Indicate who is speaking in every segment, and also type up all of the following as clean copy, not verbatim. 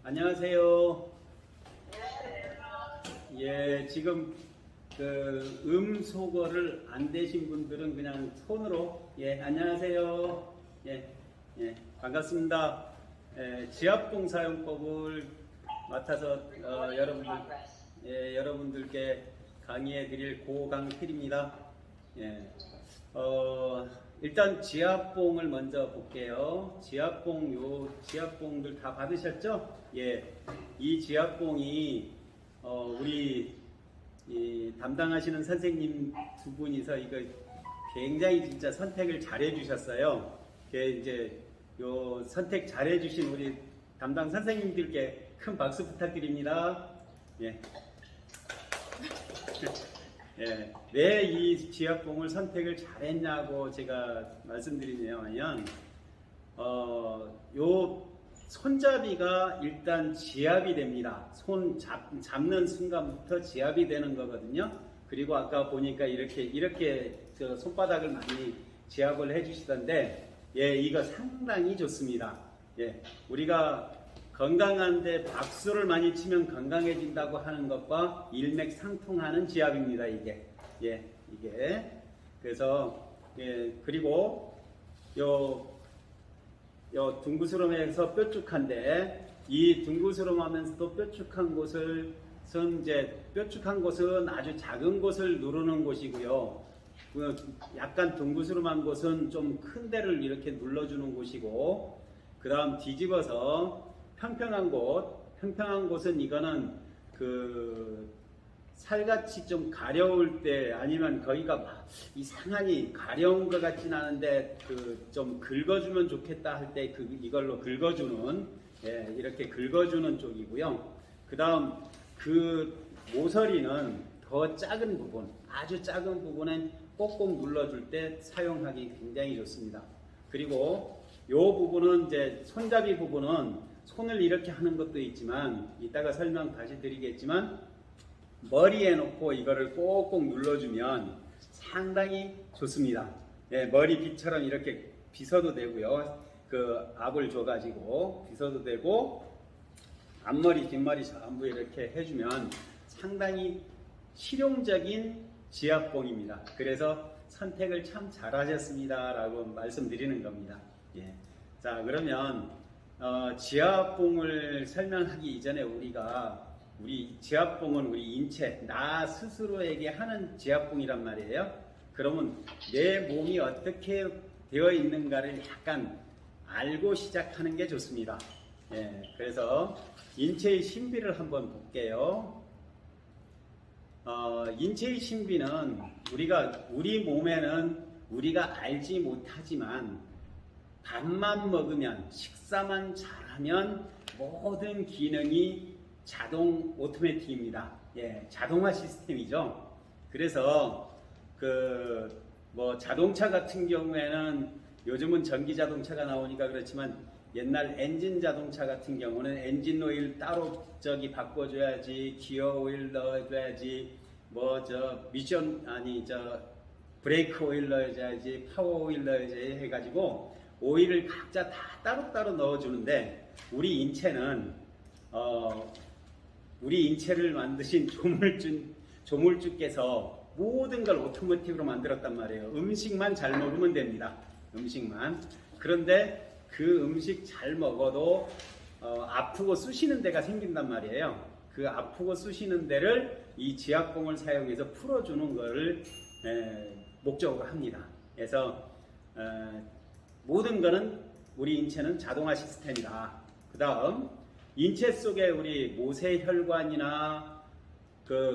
Speaker 1: 안녕하세요. 예, 지금 음소거를 안 되신 분들은 그냥 손으로, 예, 안녕하세요. 예, 예, 반갑습니다. 지압봉 사용법을 맡아서 여러분들께 강의해 드릴 고강필입니다. 예, 일단 지압봉을 먼저 볼게요. 지압봉들 다 받으셨죠? 예, 이 지압봉이 우리 담당하시는 선생님 두 분이서 이거 굉장히 진짜 선택을 잘해 주셨어요. 이제 요 선택 잘해 주신 우리 담당 선생님들께 큰 박수 부탁드립니다. 예. 예, 왜 이 지압봉을 선택을 잘했냐고 제가 말씀드리냐면, 요 손잡이가 일단 지압이 됩니다. 잡는 순간부터 지압이 되는 거거든요. 그리고 아까 보니까 이렇게 손바닥을 많이 지압을 해주시던데, 예, 이거 상당히 좋습니다. 예, 우리가 건강한데 박수를 많이 치면 건강해진다고 하는 것과 일맥상통하는 지압입니다. 이게. 예, 이게. 그래서, 예, 그리고 요 둥그스름해서 뾰족한데, 이 둥그스름하면서도 뾰족한 곳은 아주 작은 곳을 누르는 곳이고요. 약간 둥그스름한 곳은 좀 큰 데를 이렇게 눌러주는 곳이고, 그 다음 뒤집어서 평평한 곳은 이거는 살같이 좀 가려울 때, 아니면 거기가 막 이상하니 가려운 것 같진 않은데 좀 긁어주면 좋겠다 할 때 이걸로 긁어주는, 예, 이렇게 긁어주는 쪽이고요. 그 다음 모서리는 더 작은 부분, 아주 작은 부분엔 꼭꼭 눌러줄 때 사용하기 굉장히 좋습니다. 그리고 요 부분은 이제 손잡이 부분은 손을 이렇게 하는 것도 있지만, 이따가 설명 다시 드리겠지만, 머리에 놓고 이거를 꼭꼭 눌러주면 상당히 좋습니다. 예, 머리 빗처럼 이렇게 빗어도 되고요. 압을 줘가지고 빗어도 되고, 앞머리, 뒷머리 전부 이렇게 해주면 상당히 실용적인 지압봉입니다. 그래서 선택을 참 잘하셨습니다 라고 말씀드리는 겁니다. 예. 자, 그러면 지압봉을 설명하기 이전에 우리 지압봉은 우리 인체, 나 스스로에게 하는 지압봉이란 말이에요. 그러면 내 몸이 어떻게 되어 있는가를 약간 알고 시작하는 게 좋습니다. 예, 그래서 인체의 신비를 한번 볼게요. 인체의 신비는 우리 몸에는 우리가 알지 못하지만 밥만 먹으면, 식사만 잘하면 모든 기능이 자동 오토매틱입니다. 예, 자동화 시스템이죠. 그래서 자동차 같은 경우에는 요즘은 전기 자동차가 나오니까 그렇지만, 옛날 엔진 자동차 같은 경우는 엔진 오일 따로 바꿔줘야지, 기어 오일 넣어줘야지, 브레이크 오일 넣어줘야지, 파워 오일 넣어줘야지 해가지고 오일을 각자 다 따로따로 넣어주는데, 우리 인체를 만드신 조물주께서 모든 걸 오토매틱으로 만들었단 말이에요. 음식만 잘 먹으면 됩니다. 음식만. 그런데 그 음식 잘 먹어도 아프고 쑤시는 데가 생긴단 말이에요. 그 아프고 쑤시는 데를 이 지압봉을 사용해서 풀어주는 것을 목적으로 합니다. 그래서 모든 거는 우리 인체는 자동화 시스템이다. 그 다음 인체 속에 우리 모세혈관이나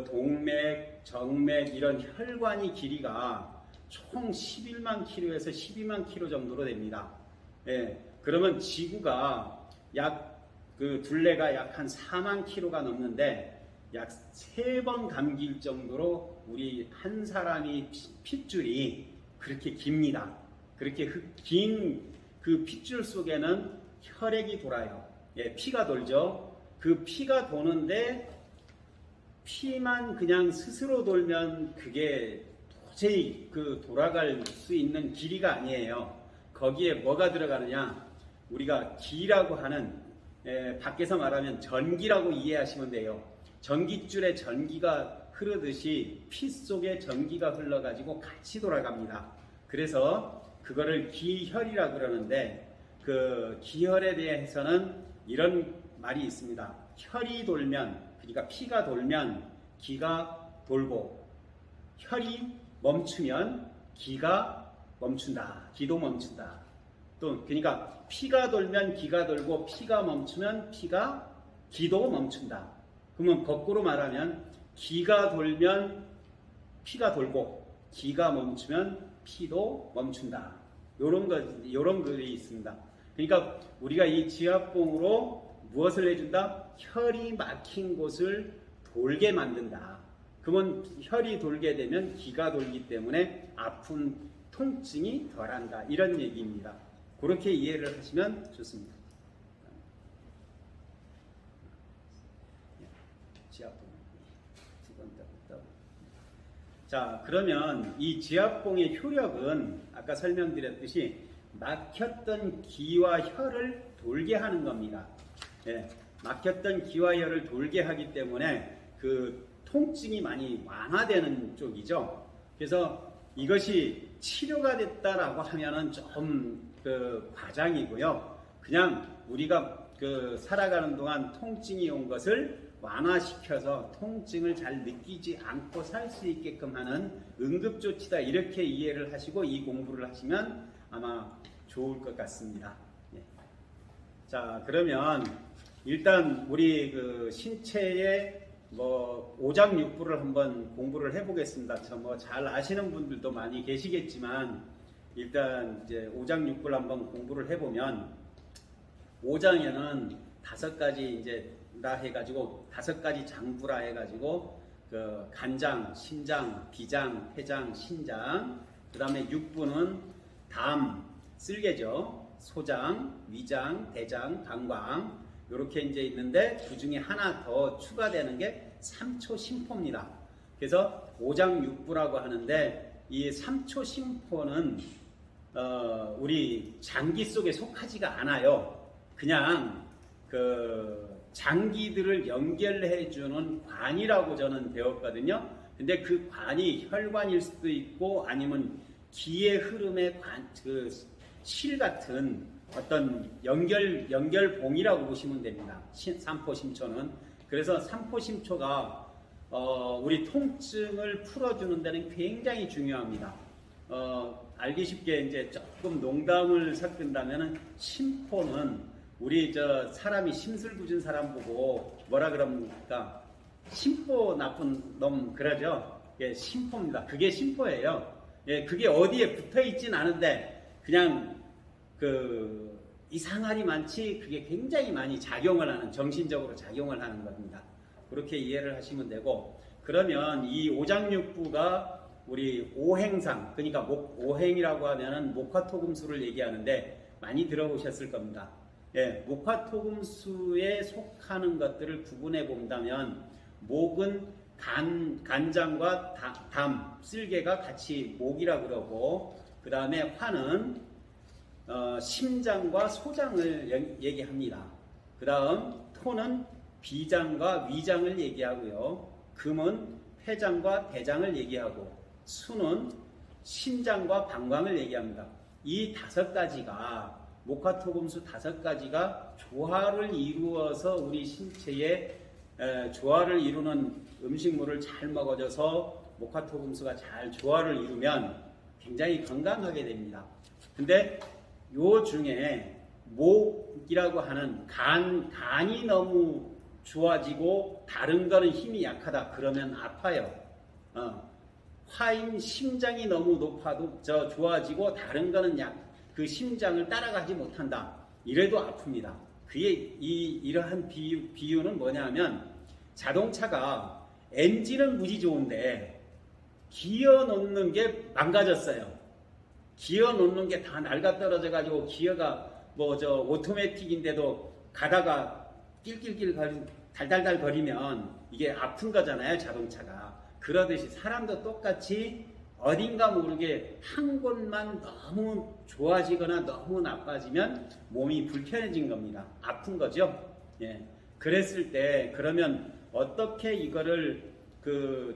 Speaker 1: 동맥, 정맥 이런 혈관이 길이가 총 11만 킬로에서 12만 킬로 정도로 됩니다. 예, 그러면 지구가 둘레가 약 한 4만 킬로가 넘는데, 약 3번 감길 정도로 우리 한 사람이 핏줄이 그렇게 깁니다. 그렇게 긴 그 핏줄 속에는 혈액이 돌아요. 예, 피가 돌죠. 그 피가 도는데, 피만 그냥 스스로 돌면 그게 도저히 돌아갈 수 있는 길이가 아니에요. 거기에 뭐가 들어가느냐? 우리가 기라고 하는 밖에서 말하면 전기라고 이해하시면 돼요. 전깃줄에 전기가 흐르듯이 피 속에 전기가 흘러가지고 같이 돌아갑니다. 그래서 그거를 기혈이라 그러는데 그 기혈에 대해서는 이런 말이 있습니다. 혈이 돌면, 그러니까 피가 돌면 기가 돌고, 혈이 멈추면 기가 멈춘다. 기도 멈춘다. 또 그러니까 피가 돌면 기가 돌고, 피가 멈추면 기도 멈춘다. 그러면 거꾸로 말하면 기가 돌면 피가 돌고, 기가 멈추면 피도 멈춘다. 요런 글이 있습니다. 그러니까 우리가 이 지압봉으로 무엇을 해준다? 혈이 막힌 곳을 돌게 만든다. 그러면 혈이 돌게 되면 기가 돌기 때문에 아픈 통증이 덜한다. 이런 얘기입니다. 그렇게 이해를 하시면 좋습니다. 지압봉. 자, 그러면 이 지압봉의 효력은 아까 설명드렸듯이 막혔던 기와 혈을 돌게 하는 겁니다. 막혔던 기와 혈을 돌게 하기 때문에 그 통증이 많이 완화되는 쪽이죠. 그래서 이것이 치료가 됐다라고 하면은 좀 과장이고요. 그냥 우리가 살아가는 동안 통증이 온 것을 완화시켜서 통증을 잘 느끼지 않고 살 수 있게끔 하는 응급조치다. 이렇게 이해를 하시고 이 공부를 하시면 아마 좋을 것 같습니다. 자, 그러면 일단 우리 신체의 오장육부를 한번 공부를 해보겠습니다. 잘 아시는 분들도 많이 계시겠지만 일단 이제 오장육부를 한번 공부를 해보면 오장에는 5가지 이제 라 해가지고 5가지 장부라 해가지고 간장, 심장, 비장, 폐장, 신장, 그 다음에 육부는 담, 쓸개죠. 소장, 위장, 대장, 방광 이렇게 이제 있는데 그 중에 하나 더 추가되는 게 삼초심포입니다. 그래서 오장육부라고 하는데 이 삼초심포는 우리 장기 속에 속하지가 않아요. 그냥 장기들을 연결해주는 관이라고 저는 배웠거든요. 근데 그 관이 혈관일 수도 있고 아니면 기의 흐름의 실 같은 어떤 연결봉이라고 보시면 됩니다. 삼포심초는. 그래서 삼포심초가 우리 통증을 풀어주는 데는 굉장히 중요합니다. 알기 쉽게 이제 조금 농담을 섞은다면은 심포는 우리 사람이 심술궂은 사람 보고 뭐라 그럽니까? 심포 나쁜 놈 그러죠? 예, 심포입니다. 그게 심포예요. 예, 그게 어디에 붙어 있진 않은데 그냥 이상할이 많지 그게 굉장히 많이 작용을 하는, 정신적으로 작용을 하는 겁니다. 그렇게 이해를 하시면 되고, 그러면 이 오장육부가 우리 오행상, 그러니까 오행이라고 하면은 목화토금수를 얘기하는데 많이 들어보셨을 겁니다. 예, 목화토금수에 속하는 것들을 구분해 본다면 목은 간장과 담, 쓸개가 같이 목이라 그러고, 그 다음에 화는 심장과 소장을 얘기합니다. 그 다음 토는 비장과 위장을 얘기하고요. 금은 폐장과 대장을 얘기하고, 수는 신장과 방광을 얘기합니다. 이 5가지가 목화토금수 5가지가 조화를 이루어서 우리 신체에 조화를 이루는 음식물을 잘 먹어줘서 목화토금수가 잘 조화를 이루면 굉장히 건강하게 됩니다. 근데 요 중에 목이라고 하는 간이 너무 좋아지고 다른 거는 힘이 약하다 그러면 아파요. 화인 심장이 너무 높아도 좋아지고 다른 거는 그 심장을 따라가지 못한다. 이래도 아픕니다. 그게 이러한 비유는 뭐냐면 자동차가 엔진은 무지 좋은데 기어 놓는 게 망가졌어요. 기어 놓는 게 다 낡아 떨어져 가지고 기어가 오토매틱인데도 가다가 낄낄낄 달달달 거리면 이게 아픈 거잖아요, 자동차가. 그러듯이 사람도 똑같이 어딘가 모르게 한 곳만 너무 좋아지거나 너무 나빠지면 몸이 불편해진 겁니다. 아픈 거죠. 예. 그랬을 때 그러면 어떻게 이거를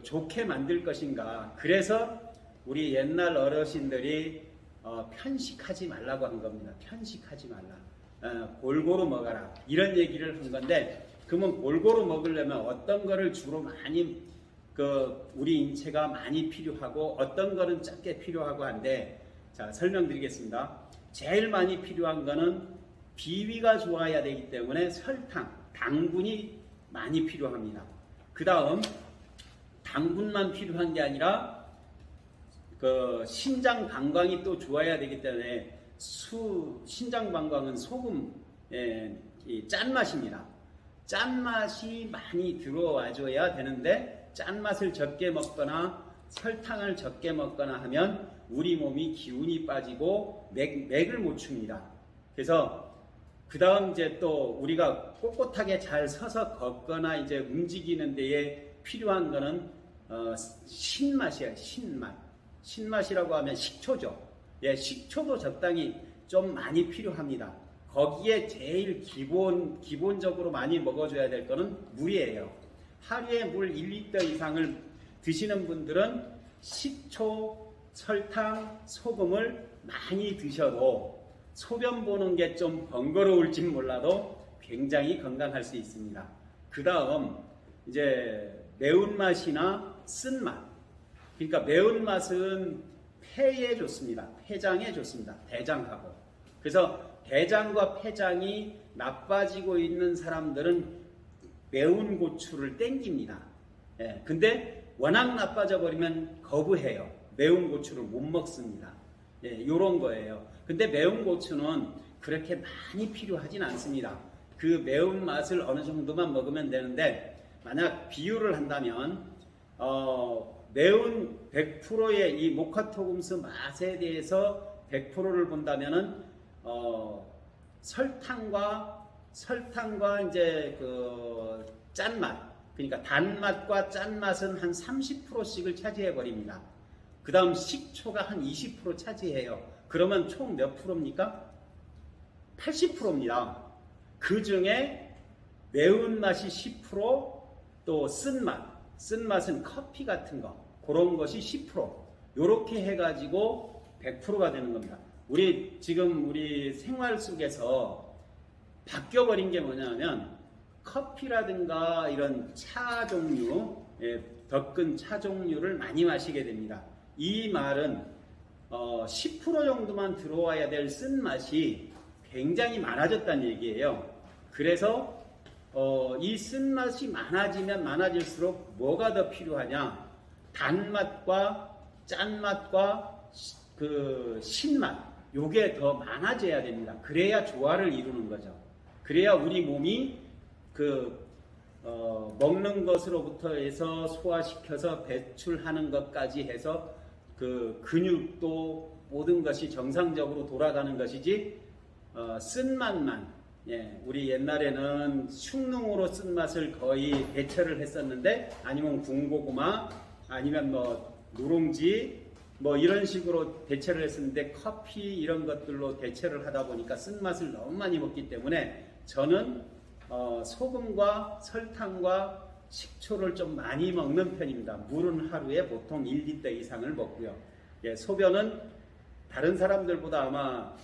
Speaker 1: 좋게 만들 것인가. 그래서 우리 옛날 어르신들이 편식하지 말라고 한 겁니다. 편식하지 말라. 골고루 먹어라. 이런 얘기를 한 건데, 그러면 골고루 먹으려면 어떤 거를 주로 많이 우리 인체가 많이 필요하고 어떤 거는 적게 필요하고 한데, 자, 설명드리겠습니다. 제일 많이 필요한 거는 비위가 좋아야 되기 때문에 설탕, 당분이 많이 필요합니다. 그 다음 당분만 필요한 게 아니라 신장 방광이 또 좋아야 되기 때문에 신장 방광은 소금, 짠맛입니다. 짠맛이 많이 들어와줘야 되는데, 짠맛을 적게 먹거나 설탕을 적게 먹거나 하면 우리 몸이 기운이 빠지고 맥을 못 춥니다. 그래서 그 다음 이제 또 우리가 꼿꼿하게 잘 서서 걷거나 이제 움직이는 데에 필요한 거는 신맛이에요. 신맛이라고 하면 식초죠. 예, 식초도 적당히 좀 많이 필요합니다. 거기에 제일 기본적으로 많이 먹어줘야 될 거는 물이에요. 하루에 물 1리터 이상을 드시는 분들은 식초, 설탕, 소금을 많이 드셔도 소변 보는 게 좀 번거로울지 몰라도 굉장히 건강할 수 있습니다. 그 다음 이제 매운맛이나 쓴맛. 그러니까 매운맛은 폐에 좋습니다. 폐장에 좋습니다. 대장하고. 그래서 대장과 폐장이 나빠지고 있는 사람들은 매운 고추를 땡깁니다. 예, 근데 워낙 나빠져 버리면 거부해요. 매운 고추를 못 먹습니다. 예, 요런 거예요. 근데 매운 고추는 그렇게 많이 필요하진 않습니다. 그 매운맛을 어느 정도만 먹으면 되는데, 만약 비유를 한다면 매운 100%의 이 모카토금스 맛에 대해서 100%를 본다면은 설탕과 이제 짠맛, 그러니까 단맛과 짠맛은 한 30%씩을 차지해 버립니다. 그 다음 식초가 한 20% 차지해요. 그러면 총 몇 프로입니까? 80%입니다. 그 중에 매운맛이 10%, 또 쓴맛은 커피 같은 거, 그런 것이 10%. 요렇게 해가지고 100%가 되는 겁니다. 지금 우리 생활 속에서 바뀌어버린 게 뭐냐면, 커피라든가 이런 차 종류, 덕근 차 종류를 많이 마시게 됩니다. 이 말은 10% 정도만 들어와야 될 쓴맛이 굉장히 많아졌다는 얘기예요. 그래서 이 쓴맛이 많아지면 많아질수록 뭐가 더 필요하냐? 단맛과 짠맛과 신맛, 요게 더 많아져야 됩니다. 그래야 조화를 이루는 거죠. 그래야 우리 몸이 먹는 것으로부터 해서 소화시켜서 배출하는 것까지 해서 근육도 모든 것이 정상적으로 돌아가는 것이지, 쓴맛만, 우리 옛날에는 숭늉으로 쓴맛을 거의 대체를 했었는데, 아니면 군고구마, 아니면 누룽지, 이런 식으로 대체를 했었는데, 커피 이런 것들로 대체를 하다 보니까 쓴맛을 너무 많이 먹기 때문에, 저는 소금과 설탕과 식초를 좀 많이 먹는 편입니다. 물은 하루에 보통 1리터 이상을 먹고요. 소변은 다른 사람들보다 아마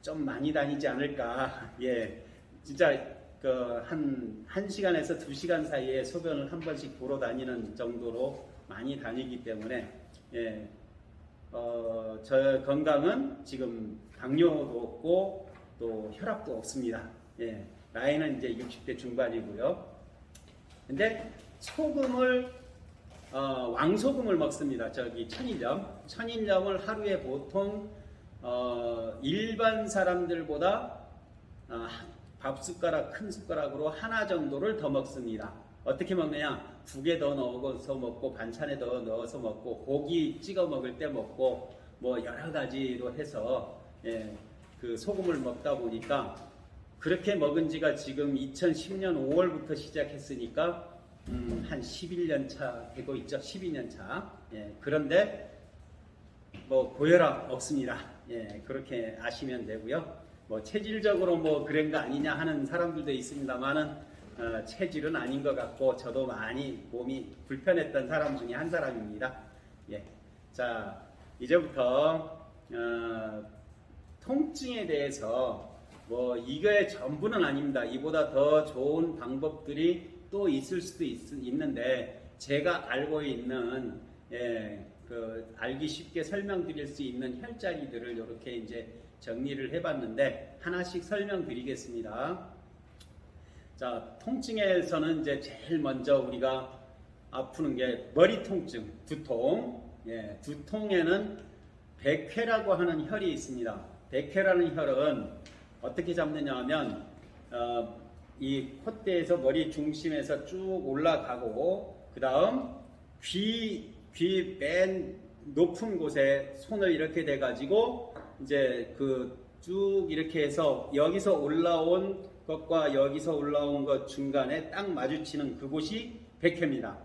Speaker 1: 좀 많이 다니지 않을까. 진짜 한 1시간에서 2시간 사이에 소변을 한 번씩 보러 다니는 정도로 많이 다니기 때문에, 저 건강은 지금 당뇨도 없고 또 혈압도 없습니다. 나이는 이제 60대 중반이고요. 근데 소금을 왕소금을 먹습니다. 천일염을 하루에 보통 일반 사람들보다 밥 숟가락, 큰 숟가락으로 하나 정도를 더 먹습니다. 어떻게 먹느냐? 국에 더 넣어서 먹고, 반찬에 더 넣어서 먹고, 고기 찍어 먹을 때 먹고, 여러 가지로 해서 소금을 먹다 보니까, 그렇게 먹은 지가 지금 2010년 5월부터 시작했으니까 한 11년 차 되고 있죠. 12년 차. 그런데 고혈압 없습니다. 그렇게 아시면 되고요. 뭐 체질적으로 뭐 그런 거 아니냐 하는 사람들도 있습니다만은 체질은 아닌 것 같고 저도 많이 몸이 불편했던 사람 중에 한 사람입니다. 예. 자, 이제부터 통증에 대해서 뭐 이거의 전부는 아닙니다. 이보다 더 좋은 방법들이 또 있을 수도 있는데 제가 알고 있는 알기 쉽게 설명드릴 수 있는 혈자리들을 이렇게 이제 정리를 해봤는데 하나씩 설명드리겠습니다. 자, 통증에서는 이제 제일 먼저 우리가 아프는 게 머리 통증, 두통. 두통에는 백회라고 하는 혈이 있습니다. 백회라는 혈은 어떻게 잡느냐 하면 이 콧대에서 머리 중심에서 쭉 올라가고 그 다음 귀 맨 높은 곳에 손을 이렇게 대 가지고 이제 쭉 이렇게 해서 여기서 올라온 것과 여기서 올라온 것 중간에 딱 마주치는 그곳이 백회입니다.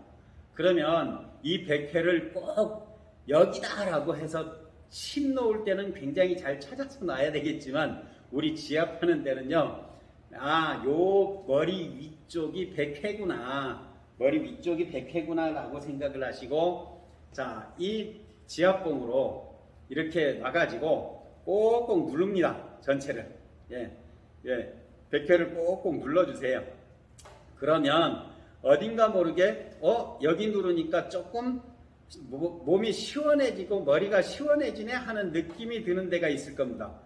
Speaker 1: 그러면 이 백회를 꼭 여기다라고 해서 침 놓을 때는 굉장히 잘 찾아서 놔야 되겠지만 우리 지압하는 데는요, 요 머리 위쪽이 백회구나, 머리 위쪽이 백회구나 라고 생각을 하시고, 자, 이 지압봉으로 이렇게 놔가지고 꼭꼭 누릅니다. 전체를. 백회를 꼭꼭 눌러주세요. 그러면 어딘가 모르게 여기 누르니까 조금 몸이 시원해지고 머리가 시원해지네 하는 느낌이 드는 데가 있을 겁니다.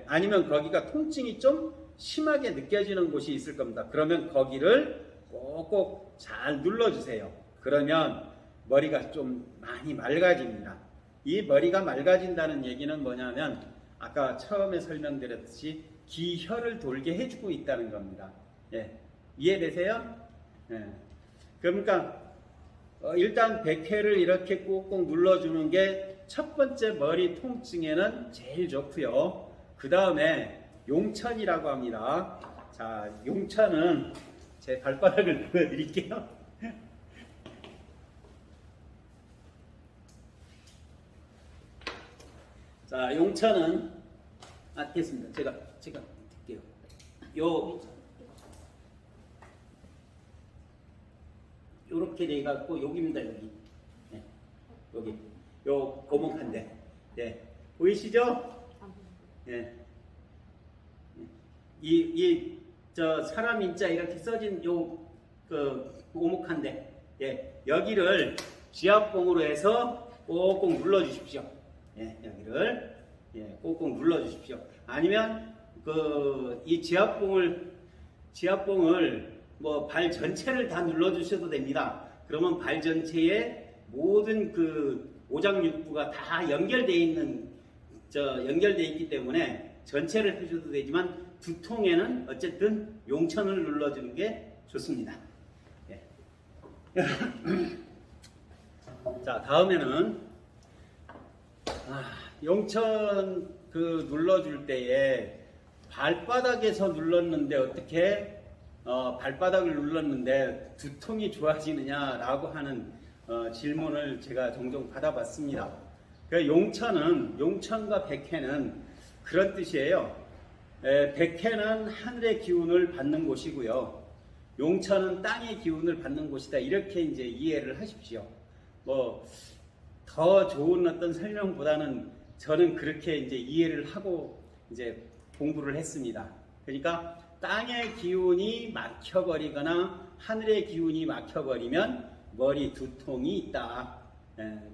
Speaker 1: 아니면 거기가 통증이 좀 심하게 느껴지는 곳이 있을 겁니다. 그러면 거기를 꼭꼭 잘 눌러주세요. 그러면 머리가 좀 많이 맑아집니다. 이 머리가 맑아진다는 얘기는 뭐냐면 아까 처음에 설명드렸듯이 기혈을 돌게 해주고 있다는 겁니다. 이해되세요? 그러니까 일단 백회를 이렇게 꼭꼭 눌러주는 게 첫 번째 머리 통증에는 제일 좋고요. 그 다음에 용천이라고 합니다. 자, 용천은 제 발바닥을 보여드릴게요. 자, 용천은 됐습니다. 제가 드릴게요. 요렇게 돼 갖고 여기입니다. 여기 요 고목한데 보이시죠? 저 사람 인자 이렇게 써진 요 오목한데 여기를 지압봉으로 해서 꼭꼭 눌러 주십시오. 여기를 꼭꼭 눌러 주십시오. 아니면 이 지압봉을 뭐 발 전체를 다 눌러 주셔도 됩니다. 그러면 발 전체에 모든 오장육부가 다 연결되어 있기 때문에 전체를 해줘도 되지만 두통에는 어쨌든 용천을 눌러주는 게 좋습니다. 자, 다음에는 용천 눌러줄 때에 발바닥에서 눌렀는데 어떻게 발바닥을 눌렀는데 두통이 좋아지느냐라고 하는 질문을 제가 종종 받아봤습니다. 용천과 백회는 그런 뜻이에요. 백회는 하늘의 기운을 받는 곳이고요. 용천은 땅의 기운을 받는 곳이다. 이렇게 이제 이해를 하십시오. 뭐 더 좋은 어떤 설명보다는 저는 그렇게 이제 이해를 하고 이제 공부를 했습니다. 그러니까 땅의 기운이 막혀버리거나 하늘의 기운이 막혀버리면 머리 두통이 있다.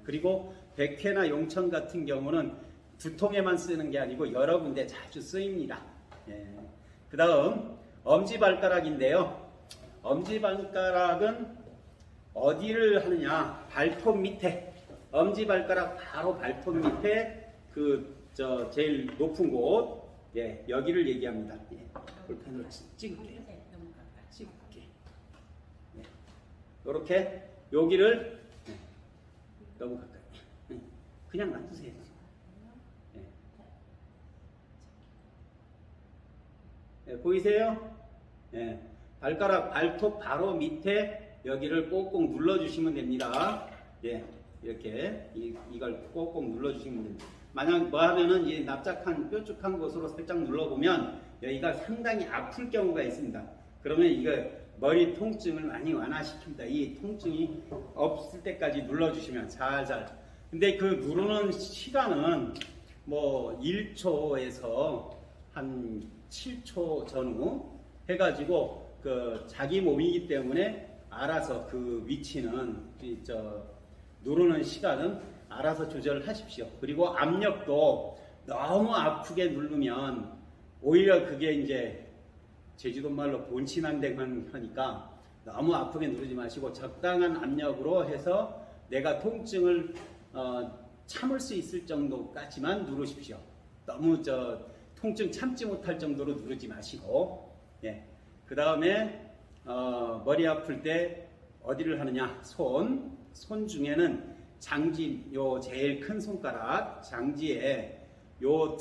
Speaker 1: 그리고 백회나 용천 같은 경우는 두통에만 쓰는 게 아니고 여러 군데 자주 쓰입니다. 그 다음 엄지발가락인데요. 엄지발가락은 어디를 하느냐? 발톱 밑에, 엄지발가락 바로 발톱 밑에 제일 높은 곳, 여기를 얘기합니다. 볼펜으로 찍을게요. 이렇게 여기를 너무 가까이 그냥 놔두세요. 보이세요? 발가락 발톱 바로 밑에 여기를 꼭꼭 눌러주시면 됩니다. 이렇게 이걸 꼭꼭 눌러주시면 됩니다. 만약 뭐 하면은 이 납작한 뾰족한 곳으로 살짝 눌러보면 여기가 상당히 아플 경우가 있습니다. 그러면 이거 머리 통증을 많이 완화시킵니다. 이 통증이 없을 때까지 눌러주시면 살살. 근데 그 누르는 시간은 뭐 1초에서 한 7초 전후 해가지고 그 자기 몸이기 때문에 알아서 그 위치는 누르는 시간은 알아서 조절하십시오. 그리고 압력도 너무 아프게 누르면 오히려 그게 이제 제주도 말로 본치난댕만 하니까 너무 아프게 누르지 마시고 적당한 압력으로 해서 내가 통증을 참을 수 있을 정도까지만 누르십시오. 너무 통증 참지 못할 정도로 누르지 마시고. 예. 그 다음에 머리 아플 때 어디를 하느냐? 손 중에는 장지, 요 제일 큰 손가락 장지에 요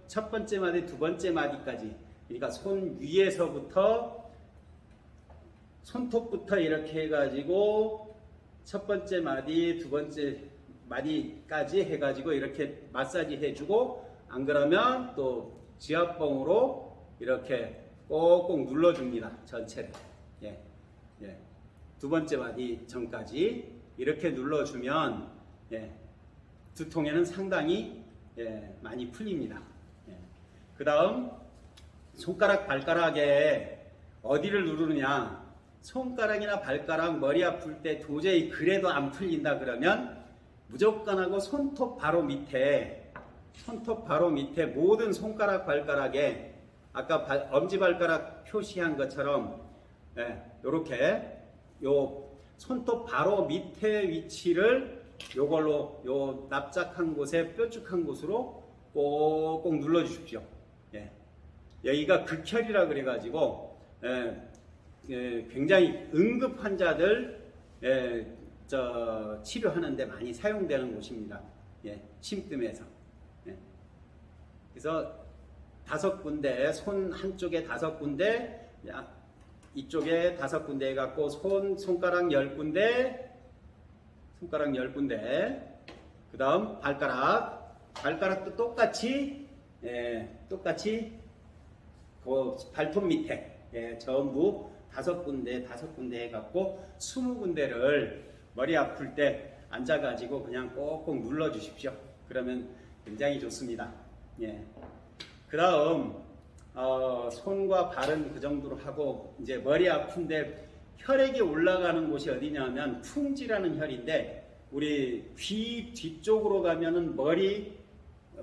Speaker 1: 첫 번째 마디, 두 번째 마디까지, 그러니까 손 위에서부터 손톱부터 이렇게 해가지고 첫 번째 마디, 두 번째 마디까지 해가지고 이렇게 마사지 해주고, 안 그러면 또 지압봉으로 이렇게 꼭꼭 눌러줍니다. 전체를. 예. 예. 두 번째 마디 전까지 이렇게 눌러주면 두통에는 상당히 많이 풀립니다. 그 다음 손가락 발가락에 어디를 누르느냐? 손가락이나 발가락 머리 아플 때 도저히 그래도 안 풀린다 그러면 무조건 하고 손톱 바로 밑에 모든 손가락 발가락에 아까 엄지발가락 표시한 것처럼 이렇게 요 손톱 바로 밑에 위치를 요걸로 요 납작한 곳에 뾰족한 곳으로 꼭꼭 눌러 주십시오. 여기가 극혈이라 그래가지고 굉장히 응급 환자들 치료하는데 많이 사용되는 곳입니다. 침뜸에서. 그래서 5군데, 손 한쪽에 5군데, 이쪽에 5군데 해갖고 손가락 10군데, 그 다음 발가락도 똑같이 그 발톱 밑에 전부 5군데 해갖고 20군데를 머리 아플 때 앉아가지고 그냥 꼭꼭 눌러주십시오. 그러면 굉장히 좋습니다. 그 다음 손과 발은 그 정도로 하고, 이제 머리 아픈데 혈액이 올라가는 곳이 어디냐면 풍지라는 혈인데, 우리 귀 뒤쪽으로 가면은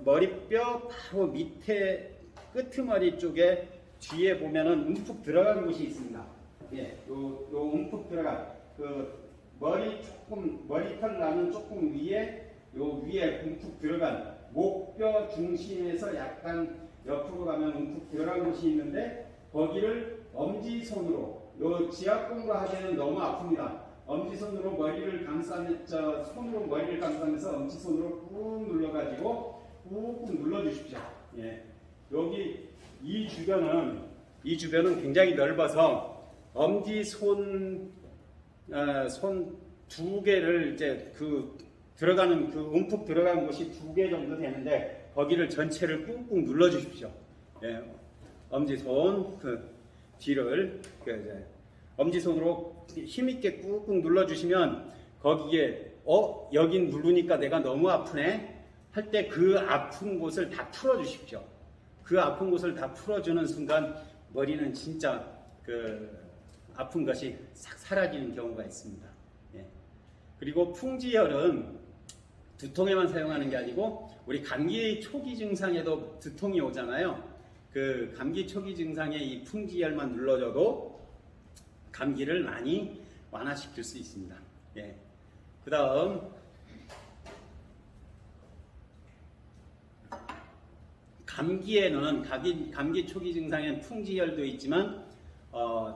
Speaker 1: 머리뼈 바로 밑에 끄트머리 쪽에 뒤에 보면은 움푹 들어간 곳이 있습니다. 요 움푹 들어간 그 머리털 나는 조금 위에 움푹 들어간 목뼈 중심에서 약간 옆으로 가면 움푹 들어간 곳이 있는데, 거기를 엄지손으로, 요 지압봉으로 하기에는 너무 아픕니다. 엄지손으로 머리를 손으로 머리를 감싸면서 엄지손으로 꾹 눌러가지고 꾹꾹 눌러주십시오. 여기 이 주변은 굉장히 넓어서 엄지손 손 2개를 이제 들어가는 움푹 들어간 곳이 2개 정도 되는데, 거기를 전체를 꾹꾹 눌러 주십시오. 엄지손 뒤를 엄지손으로 힘있게 꾹꾹 눌러 주시면, 거기에 여긴 누르니까 내가 너무 아프네 할 때 그 아픈 곳을 다 풀어 주십시오. 그 아픈 곳을 다 풀어주는 순간 머리는 진짜 아픈 것이 싹 사라지는 경우가 있습니다. 그리고 풍지혈은 두통에만 사용하는 게 아니고 우리 감기 초기 증상에도 두통이 오잖아요. 그 감기 초기 증상에 이 풍지혈만 눌러줘도 감기를 많이 완화시킬 수 있습니다. 그 다음 감기에는 감기 초기 증상엔 풍지혈도 있지만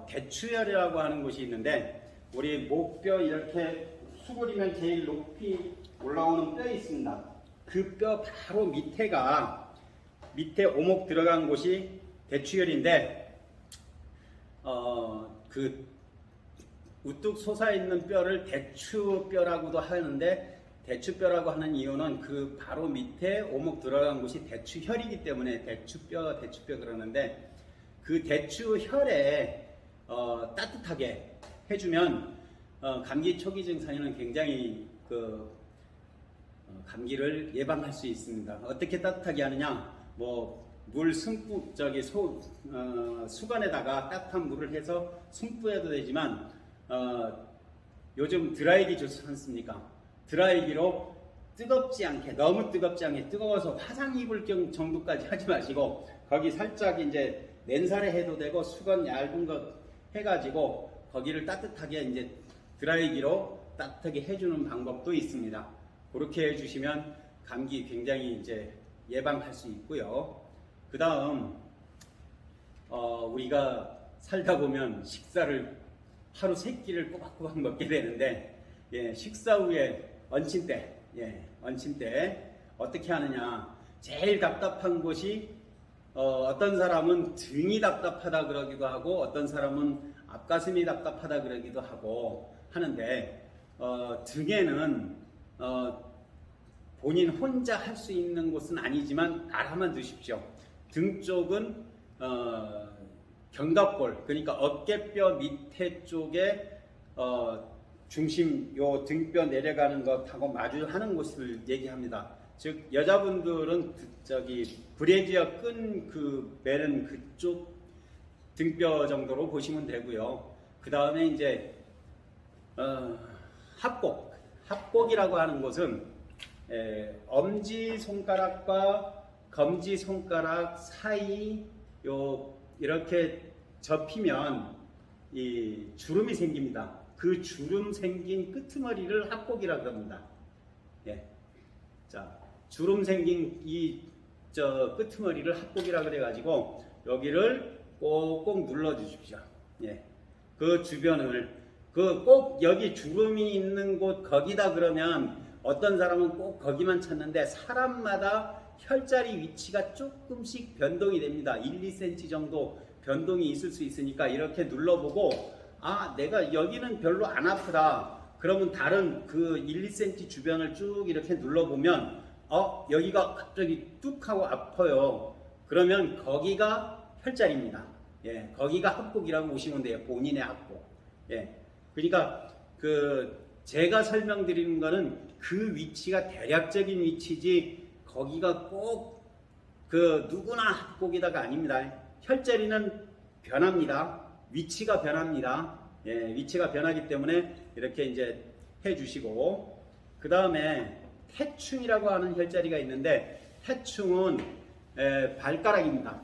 Speaker 1: 대추혈이라고 하는 곳이 있는데, 우리 목뼈 이렇게 수그리면 제일 높이 올라오는 뼈 있습니다. 그 뼈 바로 밑에 오목 들어간 곳이 대추혈인데, 그 우뚝 솟아 있는 뼈를 대추뼈라고도 하는데, 대추뼈라고 하는 이유는 그 바로 밑에 오목 들어간 곳이 대추혈이기 때문에 대추뼈 그러는데 그 대추혈에 따뜻하게 해주면 감기 초기 증상에는 굉장히 감기를 예방할 수 있습니다. 어떻게 따뜻하게 하느냐? 물 숨뿌 수건에다가 따뜻한 물을 해서 숨뿌해도 되지만 요즘 드라이기 좋지 않습니까? 드라이기로 뜨겁지 않게, 너무 뜨겁지 않게, 뜨거워서 화상 입을 정도까지 하지 마시고 거기 살짝 이제 맨살에 해도 되고 수건 얇은 거 해가지고 거기를 따뜻하게 이제 드라이기로 따뜻하게 해주는 방법도 있습니다. 그렇게 해주시면 감기 굉장히 이제 예방할 수 있고요. 그 다음 우리가 살다 보면 식사를 하루 3끼를 꼬박꼬박 먹게 되는데 식사 후에 얹힌 때 어떻게 하느냐? 제일 답답한 곳이 어떤 사람은 등이 답답하다 그러기도 하고 어떤 사람은 앞가슴이 답답하다 그러기도 하고 하는데 등에는 본인 혼자 할 수 있는 곳은 아니지만 알아만 두십시오. 등 쪽은 견갑골, 그러니까 어깨뼈 밑에 쪽에 중심, 요 등뼈 내려가는 것하고 마주하는 곳을 얘기합니다. 즉 여자분들은 브래지어 끈 매는 그쪽 등뼈 정도로 보시면 되고요. 그 다음에 이제 합곡이라고 하는 곳은 엄지 손가락과 검지 손가락 사이 이렇게 접히면 이 주름이 생깁니다. 그 주름 생긴 끄트머리를 합곡이라고 합니다. 자, 주름 생긴 끄트머리를 합곡이라고 그래가지고 여기를 꼭꼭 눌러 주십시오. 그 주변을 꼭 여기 주름이 있는 곳 거기다 그러면 어떤 사람은 꼭 거기만 찾는데 사람마다 혈자리 위치가 조금씩 변동이 됩니다. 1, 2cm 정도 변동이 있을 수 있으니까 이렇게 눌러보고 내가 여기는 별로 안 아프다. 그러면 다른 그 1, 2cm 주변을 쭉 이렇게 눌러보면 여기가 갑자기 뚝 하고 아파요. 그러면 거기가 혈자리입니다. 거기가 합곡이라고 보시면 돼요. 본인의 합곡. 그러니까 제가 설명드리는 거는 그 위치가 대략적인 위치지 거기가 꼭 누구나 합곡이다가 아닙니다. 혈자리는 변합니다. 위치가 변합니다. 위치가 변하기 때문에 이렇게 이제 해주시고 그 다음에 태충이라고 하는 혈자리가 있는데 태충은 발가락입니다.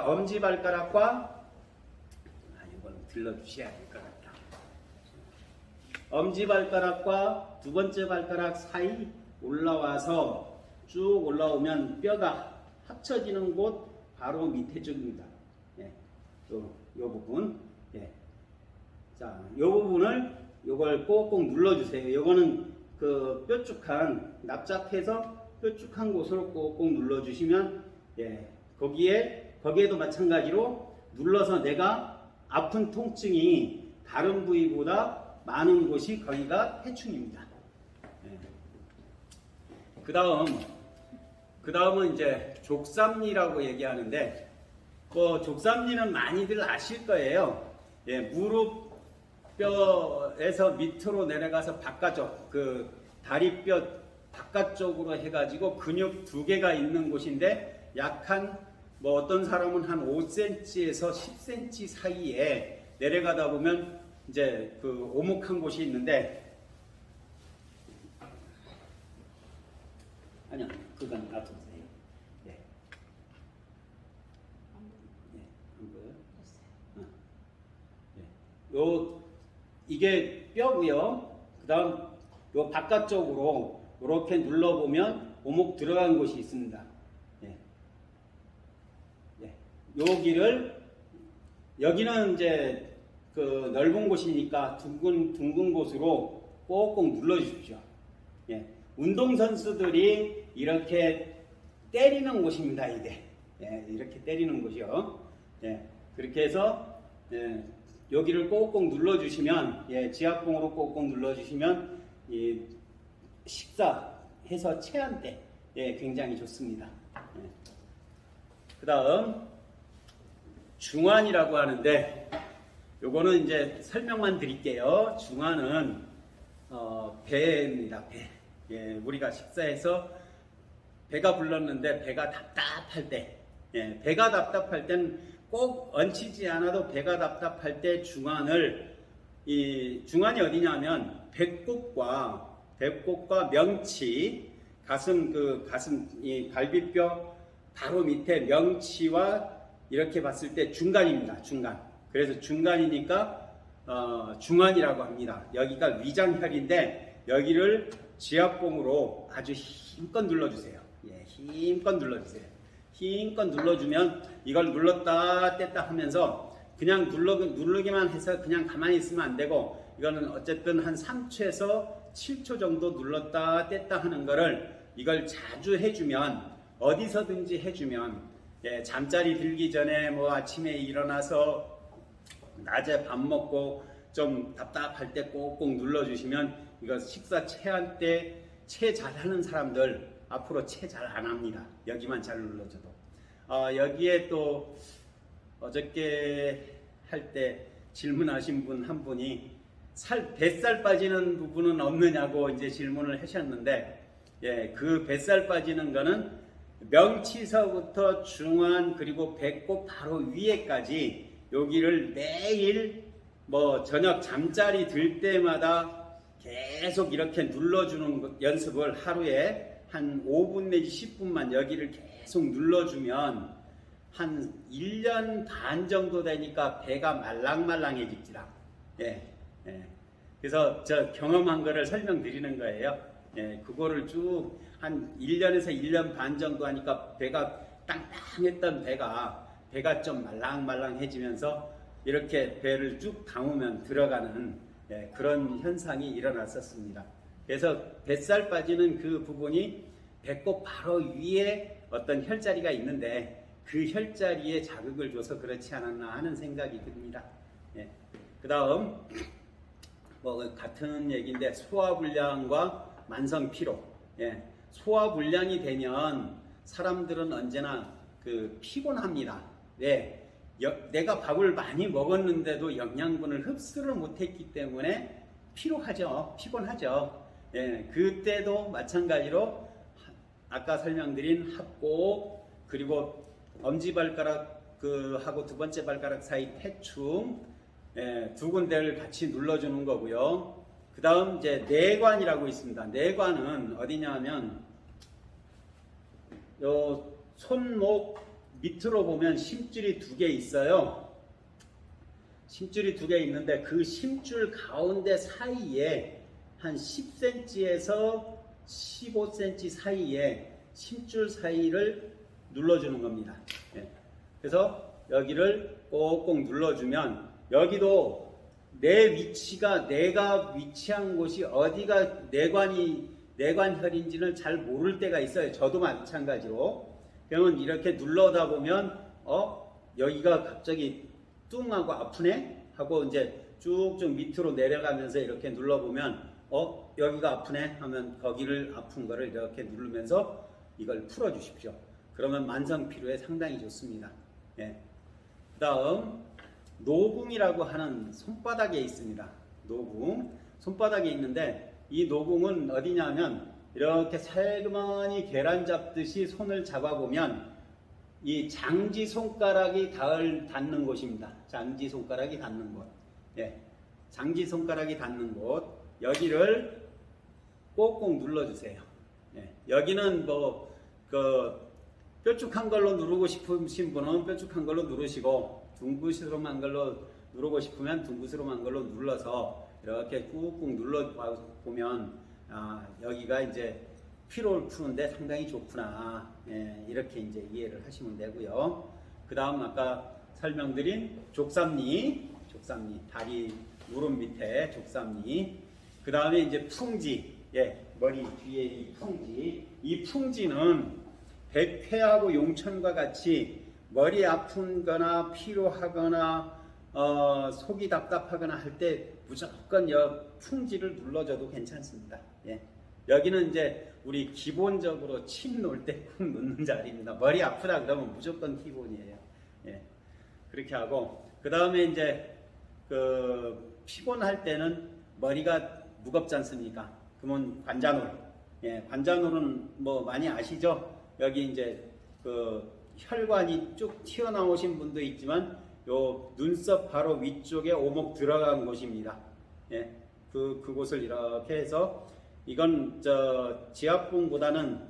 Speaker 1: 엄지발가락과 이걸 들러주셔야 될 것 같다. 엄지발가락과 두 번째 발가락 사이 올라와서 쭉 올라오면 뼈가 합쳐지는 곳 바로 밑에 쪽입니다. 요 부분. 자, 요 부분을 요걸 꼭꼭 눌러주세요. 요거는 뾰족한 납작해서 뾰족한 곳으로 꼭꼭 눌러주시면 거기에도 마찬가지로 눌러서 내가 아픈 통증이 다른 부위보다 많은 곳이 거기가 태충입니다. 그 다음은 이제 족삼리라고 얘기하는데 족삼리는 많이들 아실 거예요. 무릎뼈에서 밑으로 내려가서 바깥쪽 다리뼈 바깥쪽으로 해가지고 근육 2개가 있는 곳인데 약 어떤 사람은 한 5cm에서 10cm 사이에 내려가다 보면 이제 오목한 곳이 있는데 아니요, 그건 놔두세요. 안 보여요? 이게 뼈고요. 그 다음 요 바깥쪽으로 이렇게 눌러보면 오목 들어간 곳이 있습니다. 여기는 이제 넓은 곳이니까 둥근 곳으로 꼭꼭 눌러주십시오. 운동선수들이 이렇게 때리는 곳입니다. 이게 이렇게 때리는 곳이요. 그렇게 해서 여기를 꼭꼭 눌러주시면 지압봉으로 꼭꼭 눌러주시면 식사해서 체한 때 예, 굉장히 좋습니다. 예. 그 다음 중환이라고 하는데 요거는 이제 설명만 드릴게요. 중환은 배입니다. 배. 예, 우리가 식사해서 배가 불렀는데 배가 답답할 때, 예, 배가 답답할 땐 꼭 얹히지 않아도 배가 답답할 때 이 중환이 어디냐면 배꼽과 명치, 이 갈비뼈 바로 밑에 명치와 이렇게 봤을 때 중간입니다. 중간. 그래서 중간이니까 중환이라고 합니다. 여기가 위장혈인데 여기를 지압봉으로 아주 힘껏 눌러주세요. 예, 힘껏 눌러주세요. 힘껏 눌러주면 이걸 눌렀다 뗐다 하면서 그냥 누르기만 해서 그냥 가만히 있으면 안 되고 이거는 어쨌든 한 3초에서 7초 정도 눌렀다 뗐다 하는 거를 이걸 자주 해주면 어디서든지 해주면 예, 잠자리 들기 전에 뭐 아침에 일어나서 낮에 밥 먹고 좀 답답할 때 꼭꼭 눌러주시면 이거 식사 체할 때 체 잘하는 사람들 앞으로 체 잘 안 합니다. 여기만 잘 눌러줘도. 여기에 또 어저께 할 때 질문하신 분 한 분이 뱃살 빠지는 부분은 없느냐고 이제 질문을 하셨는데 예, 그 뱃살 빠지는 거는 명치서부터 중환 그리고 배꼽 바로 위에까지 여기를 매일 뭐 저녁 잠자리 들 때마다 계속 이렇게 눌러주는 연습을 하루에 한 5분 내지 10분만 여기를 계속 눌러주면 한 1년 반 정도 되니까 배가 말랑말랑해집니다. 예, 예. 그래서 저 경험한 거를 설명드리는 거예요. 예, 그거를 쭉 한 1년에서 1년 반 정도 하니까 배가 땅땅했던 배가 좀 말랑말랑해지면서 이렇게 배를 쭉 감으면 들어가는 예, 그런 현상이 일어났었습니다. 그래서 뱃살 빠지는 그 부분이 배꼽 바로 위에 어떤 혈자리가 있는데 그 혈자리에 자극을 줘서 그렇지 않았나 하는 생각이 듭니다. 예. 그 다음 뭐 같은 얘기인데 소화불량과 만성피로. 예. 소화불량이 되면 사람들은 언제나 피곤합니다. 왜? 내가 밥을 많이 먹었는데도 영양분을 흡수를 못했기 때문에 피곤하죠. 예, 그때도 마찬가지로 아까 설명드린 합곡 그리고 엄지발가락 하고 두 번째 발가락 사이 태충 예, 두 군데를 같이 눌러주는 거고요. 그 다음 이제 내관이라고 있습니다. 내관은 어디냐면 요 손목 밑으로 보면 심줄이 2개 있어요. 심줄이 2개 있는데 그 심줄 가운데 사이에 한 10cm에서 15cm 사이에 심줄 사이를 눌러주는 겁니다. 예. 그래서 여기를 꼭꼭 눌러주면 여기도 내가 위치한 곳이 어디가 내관혈인지는 잘 모를 때가 있어요. 저도 마찬가지로. 그러면 이렇게 눌러다 보면 여기가 갑자기 뚱하고 아프네 하고 이제 쭉쭉 밑으로 내려가면서 이렇게 눌러보면 여기가 아프네 하면 거기를 아픈 거를 이렇게 누르면서 이걸 풀어주십시오. 그러면 만성피로에 상당히 좋습니다. 예. 그 다음 노궁이라고 하는 손바닥에 있습니다. 노궁 손바닥에 있는데 이 노궁은 어디냐면 이렇게 살그머니 계란 잡듯이 손을 잡아보면 이 장지 손가락이 닿는 곳입니다. 장지 손가락이 닿는 곳. 예. 장지 손가락이 닿는 곳. 여기를 꼭꼭 눌러주세요. 예. 여기는 뾰족한 걸로 누르고 싶으신 분은 뾰족한 걸로 누르시고 둥그스름한 걸로 누르고 싶으면 둥그스름한 걸로 눌러서 이렇게 꾹꾹 눌러보면 여기가 이제 피로를 푸는데 상당히 좋구나. 예, 이렇게 이제 이해를 하시면 되고요. 그 다음 아까 설명드린 족삼리, 다리 무릎 밑에 족삼리. 그 다음에 이제 풍지, 예, 머리 뒤에 이 풍지는 백회하고 용천과 같이 머리 아픈거나 피로하거나 속이 답답하거나 할 때 무조건 풍지를 눌러줘도 괜찮습니다. 예. 여기는 이제 우리 기본적으로 침 놓을 때 꾹 놓는 자리입니다. 머리 아프다 그러면 무조건 기본이에요. 예. 그렇게 하고 그 다음에 이제 그 피곤할 때는 머리가 무겁지 않습니까? 그러면 관자놀. 예, 관자놀은 뭐 많이 아시죠? 여기 이제 그 혈관이 쭉 튀어나오신 분도 있지만 요 눈썹 바로 위쪽에 오목 들어간 곳입니다. 예, 그곳을 이렇게 해서 이건 지압봉보다는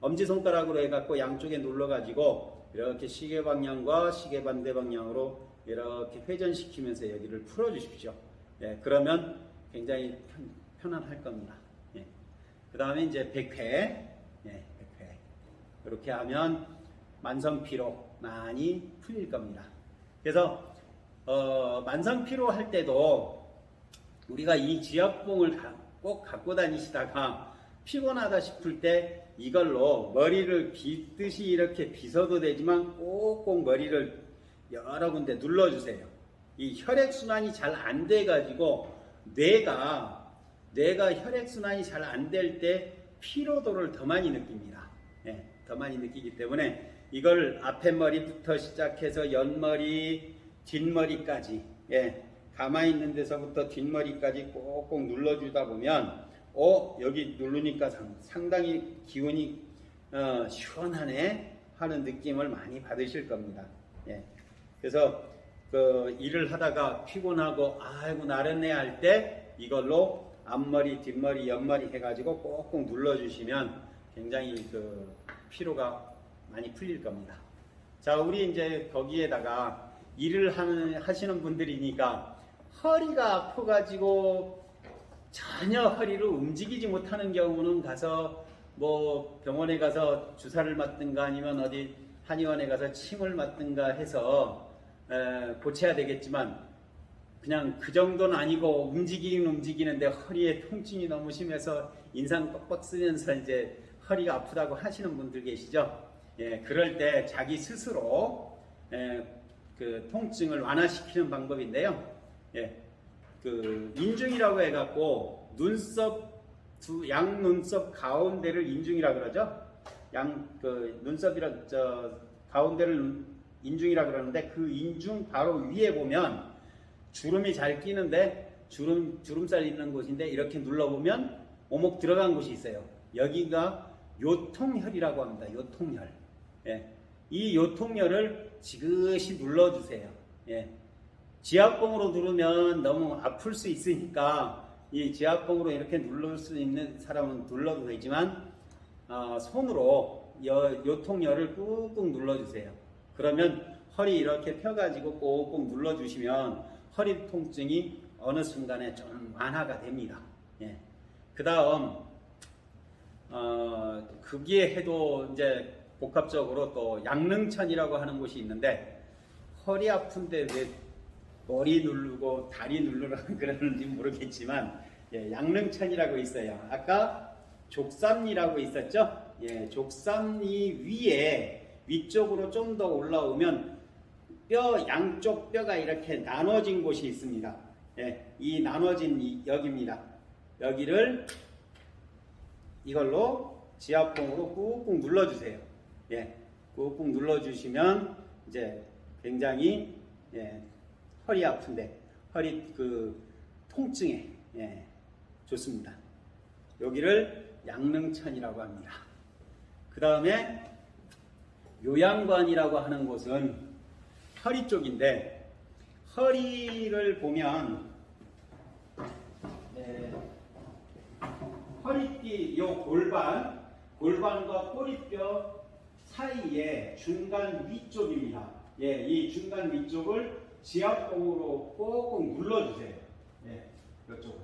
Speaker 1: 엄지손가락으로 해갖고 양쪽에 눌러가지고 이렇게 시계 방향과 시계 반대 방향으로 이렇게 회전시키면서 여기를 풀어주십시오. 예, 그러면 굉장히 편안할 겁니다. 예. 그 다음에 이제 백회. 예, 백회. 이렇게 하면 만성피로 많이 풀릴 겁니다. 그래서 만성피로 할 때도 우리가 이 지압봉을 꼭 갖고 다니시다가 피곤하다 싶을 때 이걸로 머리를 빗듯이 이렇게 빗어도 되지만 꼭꼭 머리를 여러 군데 눌러주세요. 이 혈액순환이 잘 안 돼가지고 뇌가 혈액순환이 잘 안 될 때 피로도를 더 많이 느낍니다. 예, 더 많이 느끼기 때문에 이걸 앞에 머리부터 시작해서 옆머리, 뒷머리까지, 예, 가만히 있는 데서부터 뒷머리까지 꼭꼭 눌러주다 보면 여기 누르니까 상당히 기운이 시원하네 하는 느낌을 많이 받으실 겁니다. 예. 그래서 그 일을 하다가 피곤하고 아이고 나른해 할 때 이걸로 앞머리, 뒷머리, 옆머리 해가지고 꼭꼭 눌러주시면 굉장히 그 피로가 많이 풀릴 겁니다. 자, 우리 이제 거기에다가 일을 하시는 분들이니까 허리가 아파가지고 전혀 허리를 움직이지 못하는 경우는 가서 뭐 병원에 가서 주사를 맞든가 아니면 어디 한의원에 가서 침을 맞든가 해서 고쳐야 되겠지만 그냥 그 정도는 아니고 움직이는데 허리에 통증이 너무 심해서 인상 뻑뻑 쓰면서 이제 허리가 아프다고 하시는 분들 계시죠? 예, 그럴 때 자기 스스로 그 통증을 완화시키는 방법인데요. 예, 그 인중이라고 해갖고 양 눈썹 가운데를 인중이라 그러죠. 눈썹이라 가운데를 인중이라 그러는데 그 인중 바로 위에 보면 주름이 잘 끼는데 주름살 있는 곳인데 이렇게 눌러보면 오목 들어간 곳이 있어요. 여기가 요통혈이라고 합니다. 요통혈. 예, 이 요통혈을 지그시 눌러주세요. 예. 지압봉으로 누르면 너무 아플 수 있으니까 이 지압봉으로 이렇게 누를 수 있는 사람은 눌러도 되지만 손으로 요통혈을 꾹꾹 눌러주세요. 그러면 허리 이렇게 펴가지고 꾹꾹 눌러주시면 허리 통증이 어느 순간에 좀 완화가 됩니다. 예. 그 다음 거기에 해도 이제 복합적으로 또 양릉천이라고 하는 곳이 있는데 허리 아픈데 왜 머리 누르고 다리 누르라고 그러는지 모르겠지만 예, 양릉천이라고 있어요. 아까 족삼리라고 있었죠? 예, 족삼리 위에 위쪽으로 좀 더 올라오면 양쪽 뼈가 이렇게 나눠진 곳이 있습니다. 예, 이 나눠진 여기입니다. 여기를 이걸로 지압봉으로 꾹꾹 눌러주세요. 예, 꾹꾹 눌러주시면 이제 굉장히 허리 아픈데 허리 그 통증에 좋습니다. 여기를 양릉천이라고 합니다. 그 다음에 요양관이라고 하는 곳은 허리 쪽인데 허리를 보면 허리띠 요 골반과 꼬리뼈 사이에 중간 위쪽입니다. 예, 이 중간 위쪽을 지압봉으로 꼭꼭 눌러주세요. 예, 이쪽으로.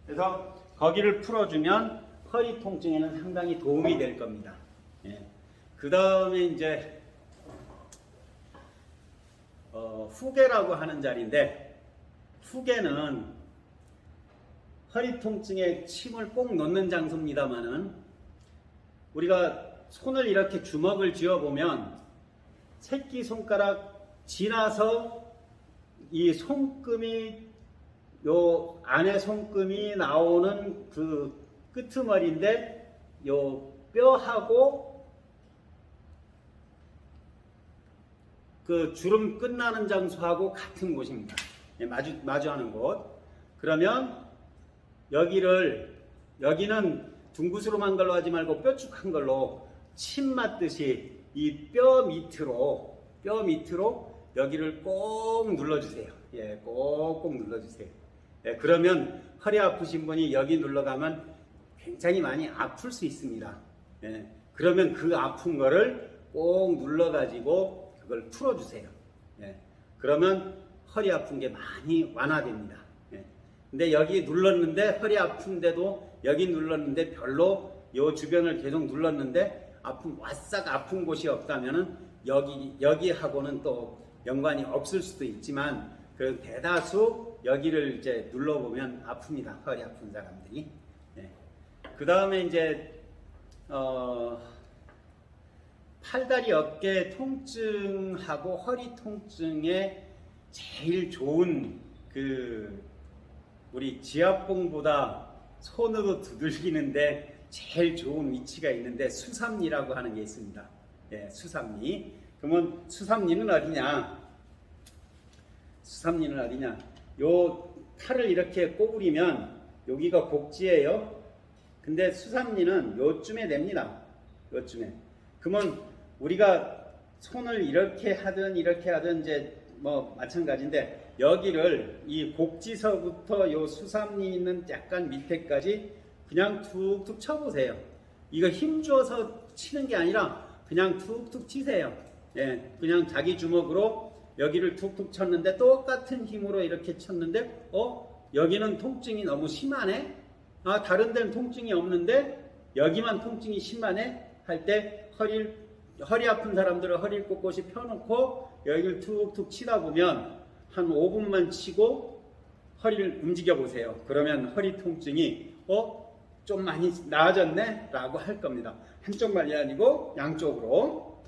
Speaker 1: 그래서 거기를 풀어주면 허리 통증에는 상당히 도움이 될 겁니다. 예. 그 다음에 이제 후계라고 하는 자리인데 후계는 허리 통증에 침을 꼭 놓는 장소입니다만은 우리가 손을 이렇게 주먹을 쥐어보면 새끼손가락 지나서 이 손금이 요 안에 손금이 나오는 그 끄트머리인데 요 뼈하고 그 주름 끝나는 장소하고 같은 곳입니다. 예, 마주하는 곳. 그러면 여기는 둥구스름한 걸로 하지 말고 뾰족한 걸로 침 맞듯이 이 뼈 밑으로 여기를 꼭 눌러주세요. 예, 꼭꼭 눌러주세요. 예, 그러면 허리 아프신 분이 여기 눌러가면 굉장히 많이 아플 수 있습니다. 예, 그러면 그 아픈 거를 꼭 눌러가지고 그걸 풀어주세요. 예, 그러면 허리 아픈 게 많이 완화됩니다. 예, 근데 여기 눌렀는데 허리 아픈데도 여기 눌렀는데 별로 요 주변을 계속 눌렀는데 와싹 아픈 곳이 없다면은 여기하고는 또 연관이 없을 수도 있지만 그 대다수 여기를 이제 눌러보면 아픕니다. 허리 아픈 사람들이. 예. 그 다음에 이제 팔다리 어깨 통증하고 허리 통증에 제일 좋은 우리 지압봉보다 손으로 두들기는데 제일 좋은 위치가 있는데 수삼리라고 하는 게 있습니다. 예, 수삼리. 그러면 수삼리는 어디냐? 수삼리는 어디냐? 요 칼을 이렇게 꼬부리면 여기가 곡지예요. 근데 수삼리는 요쯤에 냅니다. 요쯤에. 그러면 우리가 손을 이렇게 하든 이제 뭐 마찬가지인데 여기를 이 곡지서부터 요 수삼리 있는 약간 밑에까지 그냥 툭툭 쳐보세요. 이거 힘줘서 치는 게 아니라 그냥 툭툭 치세요. 예, 그냥 자기 주먹으로 여기를 툭툭 쳤는데 똑같은 힘으로 이렇게 쳤는데 여기는 통증이 너무 심하네? 아, 다른 데는 통증이 없는데 여기만 통증이 심하네? 할 때 허리 아픈 사람들은 허리를 꼿꼿이 펴놓고 여기를 툭툭 치다 보면 한 5분만 치고 허리를 움직여 보세요. 그러면 허리 통증이 좀 많이 나아졌네? 라고 할 겁니다. 한쪽만이 아니고 양쪽으로.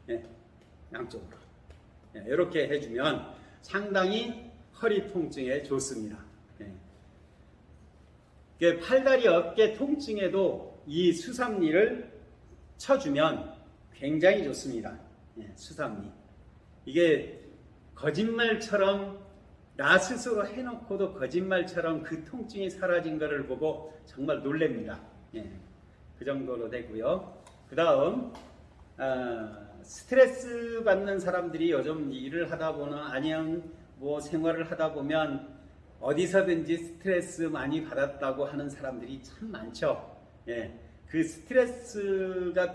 Speaker 1: 예, 양쪽으로. 예, 이렇게 해주면 상당히 허리 통증에 좋습니다. 예. 팔다리 어깨 통증에도 이 수삼리를 쳐주면 굉장히 좋습니다. 예, 수삼리. 이게 거짓말처럼 나 스스로 해놓고도 거짓말처럼 그 통증이 사라진 것을 보고 정말 놀랍니다. 예, 그 정도로 되고요. 그 다음 스트레스 받는 사람들이 요즘 일을 하다 보면 아니면 뭐 생활을 하다 보면 어디서든지 스트레스 많이 받았다고 하는 사람들이 참 많죠. 예, 그 스트레스가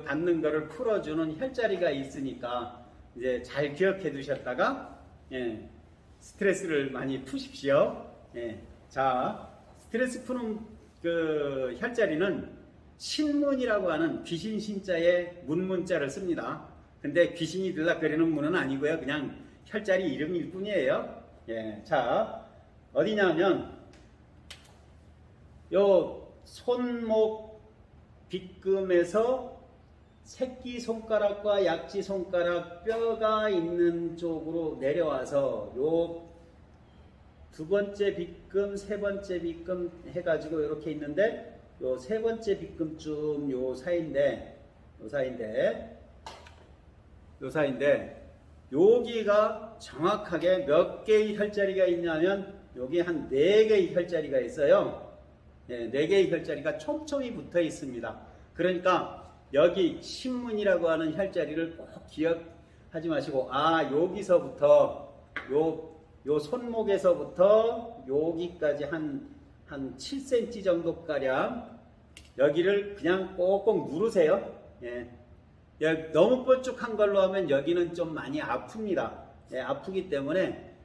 Speaker 1: 받는 거를 풀어주는 혈자리가 있으니까 이제 잘 기억해 두셨다가 예, 스트레스를 많이 푸십시오. 예, 자, 스트레스 푸는 그 혈자리는 신문이라고 하는 귀신 신자에 문문자를 씁니다. 근데 귀신이 들락거리는 문은 아니고요. 그냥 혈자리 이름일 뿐이에요. 예, 자, 어디냐면 요 손목 빗금에서 새끼손가락과 약지손가락 뼈가 있는 쪽으로 내려와서 요 두 번째 빗금, 세 번째 빗금 해가지고 이렇게 있는데 요 세 번째 빗금쯤 요 사이인데 여기가 정확하게 몇 개의 혈자리가 있냐면 여기 한 4개의 혈자리가 있어요. 네, 4개의 혈자리가 촘촘히 붙어 있습니다. 그러니까 여기 신문이라고 하는 혈자리를 꼭 기억하지 마시고 여기서부터 요 손목에서부터 여기까지 한 7cm 정도 가량 여기를 그냥 꼭꼭 누르세요. 예. 너무 뾰족한 걸로 하면 여기는 좀 많이 아픕니다. 예, 아프기 때문에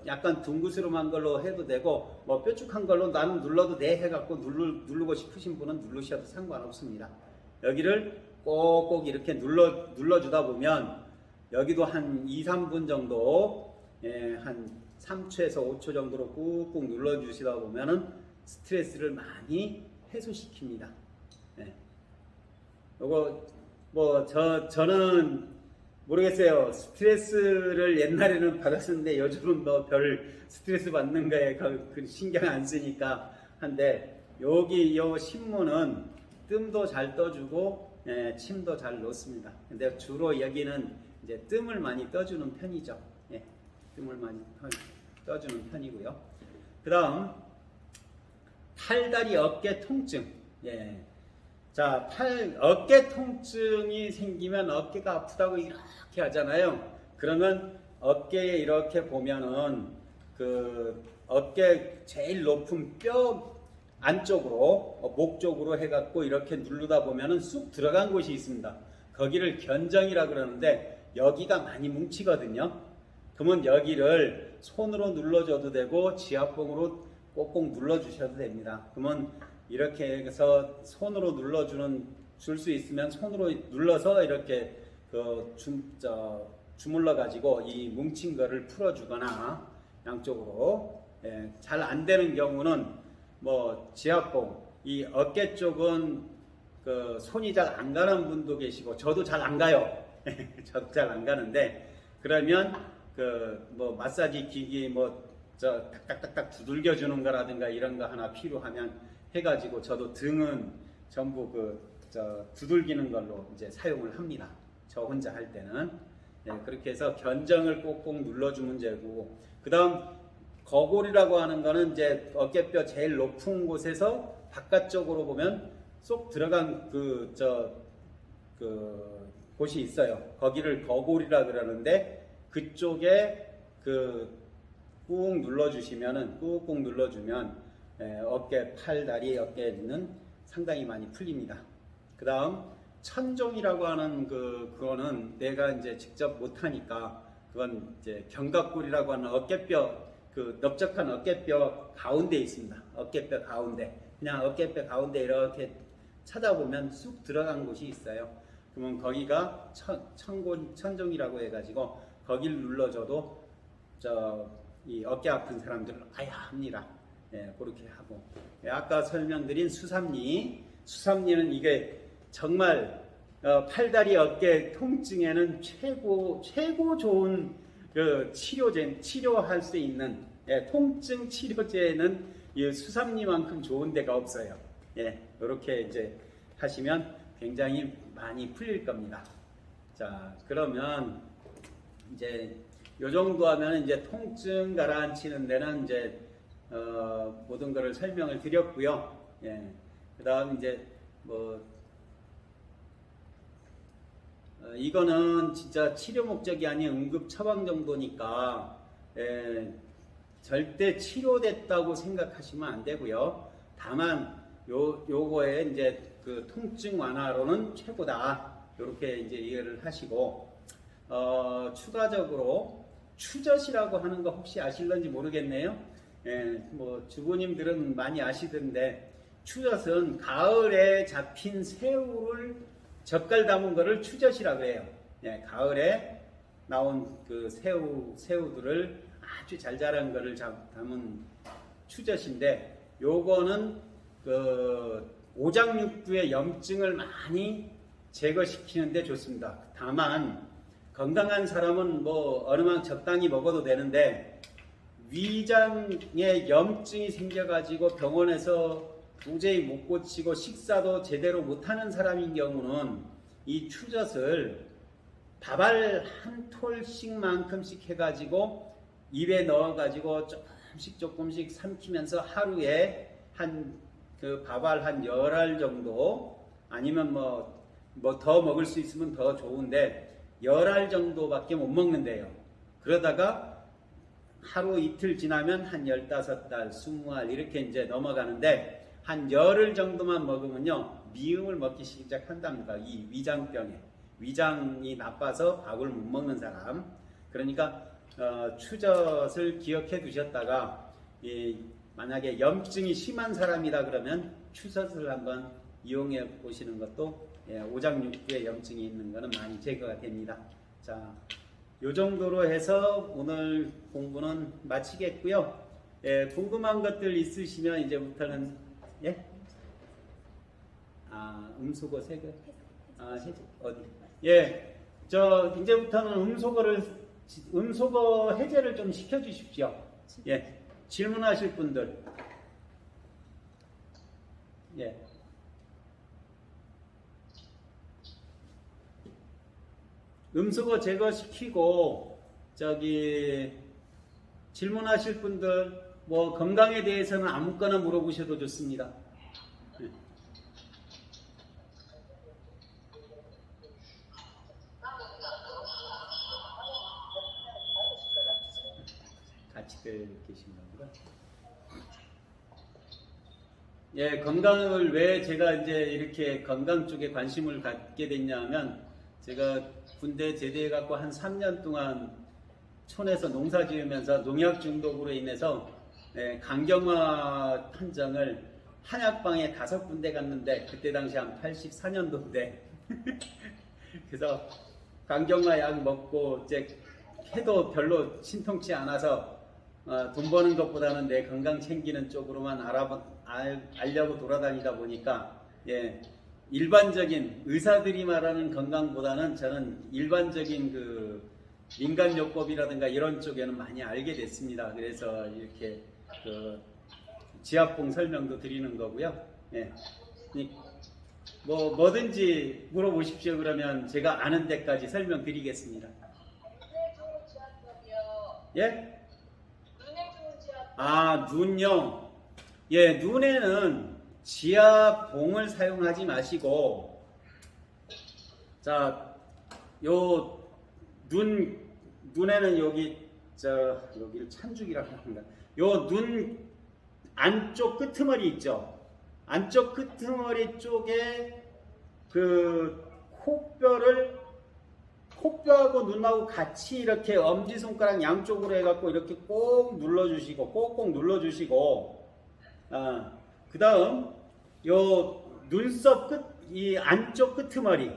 Speaker 1: 약간 둥그스름한 걸로 해도 되고 뭐 뾰족한 걸로 나는 눌러도 돼 해갖고 누르고 싶으신 분은 누르셔도 상관없습니다. 여기를 꼭꼭 이렇게 눌러주다 보면 여기도 한 2-3분 정도 한 3초에서 5초 정도로 꾹꾹 눌러주시다 보면은 스트레스를 많이 해소시킵니다. 요거 저는 모르겠어요. 스트레스를 옛날에는 받았었는데 요즘은 뭐 별 스트레스 받는 거에 그 신경 안 쓰니까 한데 여기 요 신문은 뜸도 잘 떠주고 침도 잘 놓습니다. 근데 주로 여기는 이제 뜸을 많이 떠주는 편이죠. 뜸을 많이 떠주는 편이고요. 그 다음 팔다리 어깨 통증. 자, 어깨 통증이 생기면 어깨가 아프다고 이렇게 하잖아요. 그러면 어깨에 이렇게 보면은 그 어깨 제일 높은 뼈 안쪽으로 목 쪽으로 해갖고 이렇게 누르다 보면은 쑥 들어간 곳이 있습니다. 거기를 견정이라 그러는데 여기가 많이 뭉치거든요. 그러면 여기를 손으로 눌러줘도 되고 지압봉으로 꼭꼭 눌러주셔도 됩니다. 그러면 이렇게 해서 손으로 줄 수 있으면 손으로 눌러서 이렇게 주물러 가지고 이 뭉친 거를 풀어주거나 양쪽으로 잘 안 되는 경우는 뭐 지압봉 이 어깨 쪽은 그 손이 잘 안 가는 분도 계시고 저도 잘 안 가요. 저도 잘 안 가는데 그러면 그 뭐 마사지 기기 딱딱딱딱 두들겨 주는 거라든가 이런 거 하나 필요하면 해가지고 저도 등은 전부 두들기는 걸로 이제 사용을 합니다. 저 혼자 할 때는 그렇게 해서 견정을 꼭꼭 눌러주면 되고 그 다음 거골이라고 하는 거는 이제 어깨뼈 제일 높은 곳에서 바깥쪽으로 보면 쏙 들어간 곳이 있어요. 거기를 거골이라 그러는데 그쪽에 꾹 눌러주시면은 꾹꾹 눌러주면 어깨, 팔, 다리, 어깨는 상당히 많이 풀립니다. 그 다음 천종이라고 하는 그거는 내가 이제 직접 못하니까 그건 이제 견갑골이라고 하는 어깨뼈 넓적한 어깨뼈 가운데에 있습니다. 어깨뼈 가운데 그냥 어깨뼈 가운데 이렇게 찾아보면 쑥 들어간 곳이 있어요. 그러면 거기가 천종이라고 해가지고 거기를 눌러줘도 이 어깨 아픈 사람들은 아야 합니다. 그렇게 하고 아까 설명드린 수삼리는 이게 정말 팔다리 어깨 통증에는 최고 좋은 치료할 수 있는 통증 치료제는 이 수삼리만큼 좋은 데가 없어요. 이렇게 이제 하시면 굉장히 많이 풀릴 겁니다. 자, 그러면 이제 요 정도 하면 이제 통증 가라앉히는 데는 이제 모든 것을 설명을 드렸고요. 그 다음 이제 이거는 진짜 치료 목적이 아닌 응급 처방 정도니까 절대 치료됐다고 생각하시면 안 되고요. 다만 요거에 이제 그 통증 완화로는 최고다. 이렇게 이제 이해를 하시고 추가적으로 추젓이라고 하는 거 혹시 아실런지 모르겠네요. 주부님들은 많이 아시던데 추젓은 가을에 잡힌 새우를 젓갈 담은 거를 추젓이라고 해요. 가을에 나온 그 새우들을 아주 잘 자란 거를 담은 추젓인데 요거는 오장육부의 염증을 많이 제거시키는데 좋습니다. 다만 건강한 사람은 어느 만큼 적당히 먹어도 되는데 위장에 염증이 생겨가지고 병원에서 도저히 못 고치고 식사도 제대로 못하는 사람인 경우는 이 추젓을 밥알 한 톨씩만큼씩 해가지고 입에 넣어가지고 조금씩 삼키면서 하루에 밥알 한 10알 정도 아니면 더 먹을 수 있으면 더 좋은데 10알 정도밖에 못 먹는데요. 그러다가 하루 이틀 지나면 한 15알, 20알 이렇게 이제 넘어가는데 한 열흘 정도만 먹으면요 미음을 먹기 시작한답니다. 이 위장병에 위장이 나빠서 밥을 못 먹는 사람. 그러니까 추젓을 기억해 두셨다가 만약에 염증이 심한 사람이다 그러면 추젓을 한번 이용해 보시는 것도 오장육부에 염증이 있는 것은 많이 제거가 됩니다. 자, 요 정도로 해서 오늘 공부는 마치겠고요. 궁금한 것들 있으시면 이제부터는 음소거 세개 어디? 이제부터는 음소거 해제를 좀 시켜주십시오. 질문하실 분들. 예. 음수거 제거시키고 질문하실 분들 뭐 건강에 대해서는 아무거나 물어보셔도 좋습니다. 예. 같이들 계신가 보다. 예, 건강을 왜 제가 이제 이렇게 건강 쪽에 관심을 갖게 됐냐면, 제가 군대 제대해 갖고 한 3년 동안 촌에서 농사 지으면서 농약 중독으로 인해서 강경화 판정을 한약방에 5군데 갔는데, 그때 당시 한 84년도인데 그래서 강경화 약 먹고 이제 해도 별로 신통치 않아서 돈 버는 것보다는 내 건강 챙기는 쪽으로만 알려고 돌아다니다 보니까, 예, 일반적인 의사들이 말하는 건강보다는 저는 일반적인 그 민간요법이라든가 이런 쪽에는 많이 알게 됐습니다. 그래서 이렇게 그 지압봉 설명도 드리는 거고요. 예. 뭐든지 물어보십시오. 그러면 제가 아는 데까지 설명드리겠습니다. 예? 아, 눈요? 예, 눈에는 지압봉을 사용하지 마시고, 자, 눈에는 여기를 찬죽이라고 합니다. 요 눈 안쪽 끄트머리 있죠? 안쪽 끄트머리 쪽에 그 콧뼈하고 눈하고 같이 이렇게 엄지손가락 양쪽으로 해갖고 이렇게 꼭 눌러주시고, 꼭꼭 눌러주시고, 그 다음, 요 눈썹 이 안쪽 끄트머리,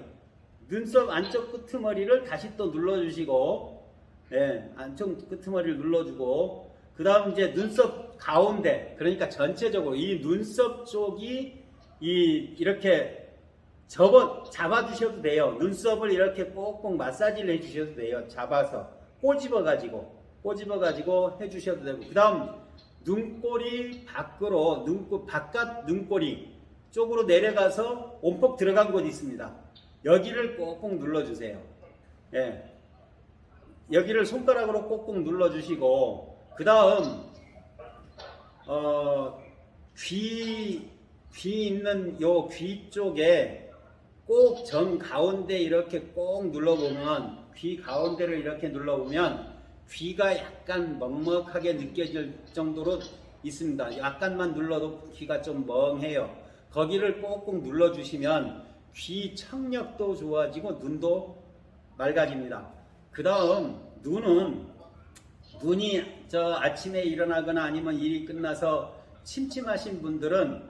Speaker 1: 눈썹 안쪽 끄트머리를 다시 또 눌러주시고, 예, 안쪽 끄트머리를 눌러주고, 그 다음 이제 눈썹 가운데, 그러니까 전체적으로 이 눈썹 쪽이 이렇게 잡아주셔도 돼요. 눈썹을 이렇게 꼭꼭 마사지를 해주셔도 돼요. 잡아서 꼬집어가지고 해주셔도 되고, 그 다음 눈꼬리 밖으로 바깥 눈꼬리 쪽으로 내려가서 온폭 들어간 곳이 있습니다. 여기를 꼭꼭 눌러주세요. 예, 여기를 손가락으로 꼭꼭 눌러주시고, 그 다음 귀 있는 요 귀 쪽에 꼭 정 가운데 이렇게 꼭 눌러보면, 귀 가운데를 이렇게 눌러보면 귀가 약간 먹먹하게 느껴질 정도로 있습니다. 약간만 눌러도 귀가 좀 멍해요. 거기를 꼭꼭 눌러주시면 귀 청력도 좋아지고 눈도 맑아집니다. 그 다음 눈이 아침에 일어나거나 아니면 일이 끝나서 침침하신 분들은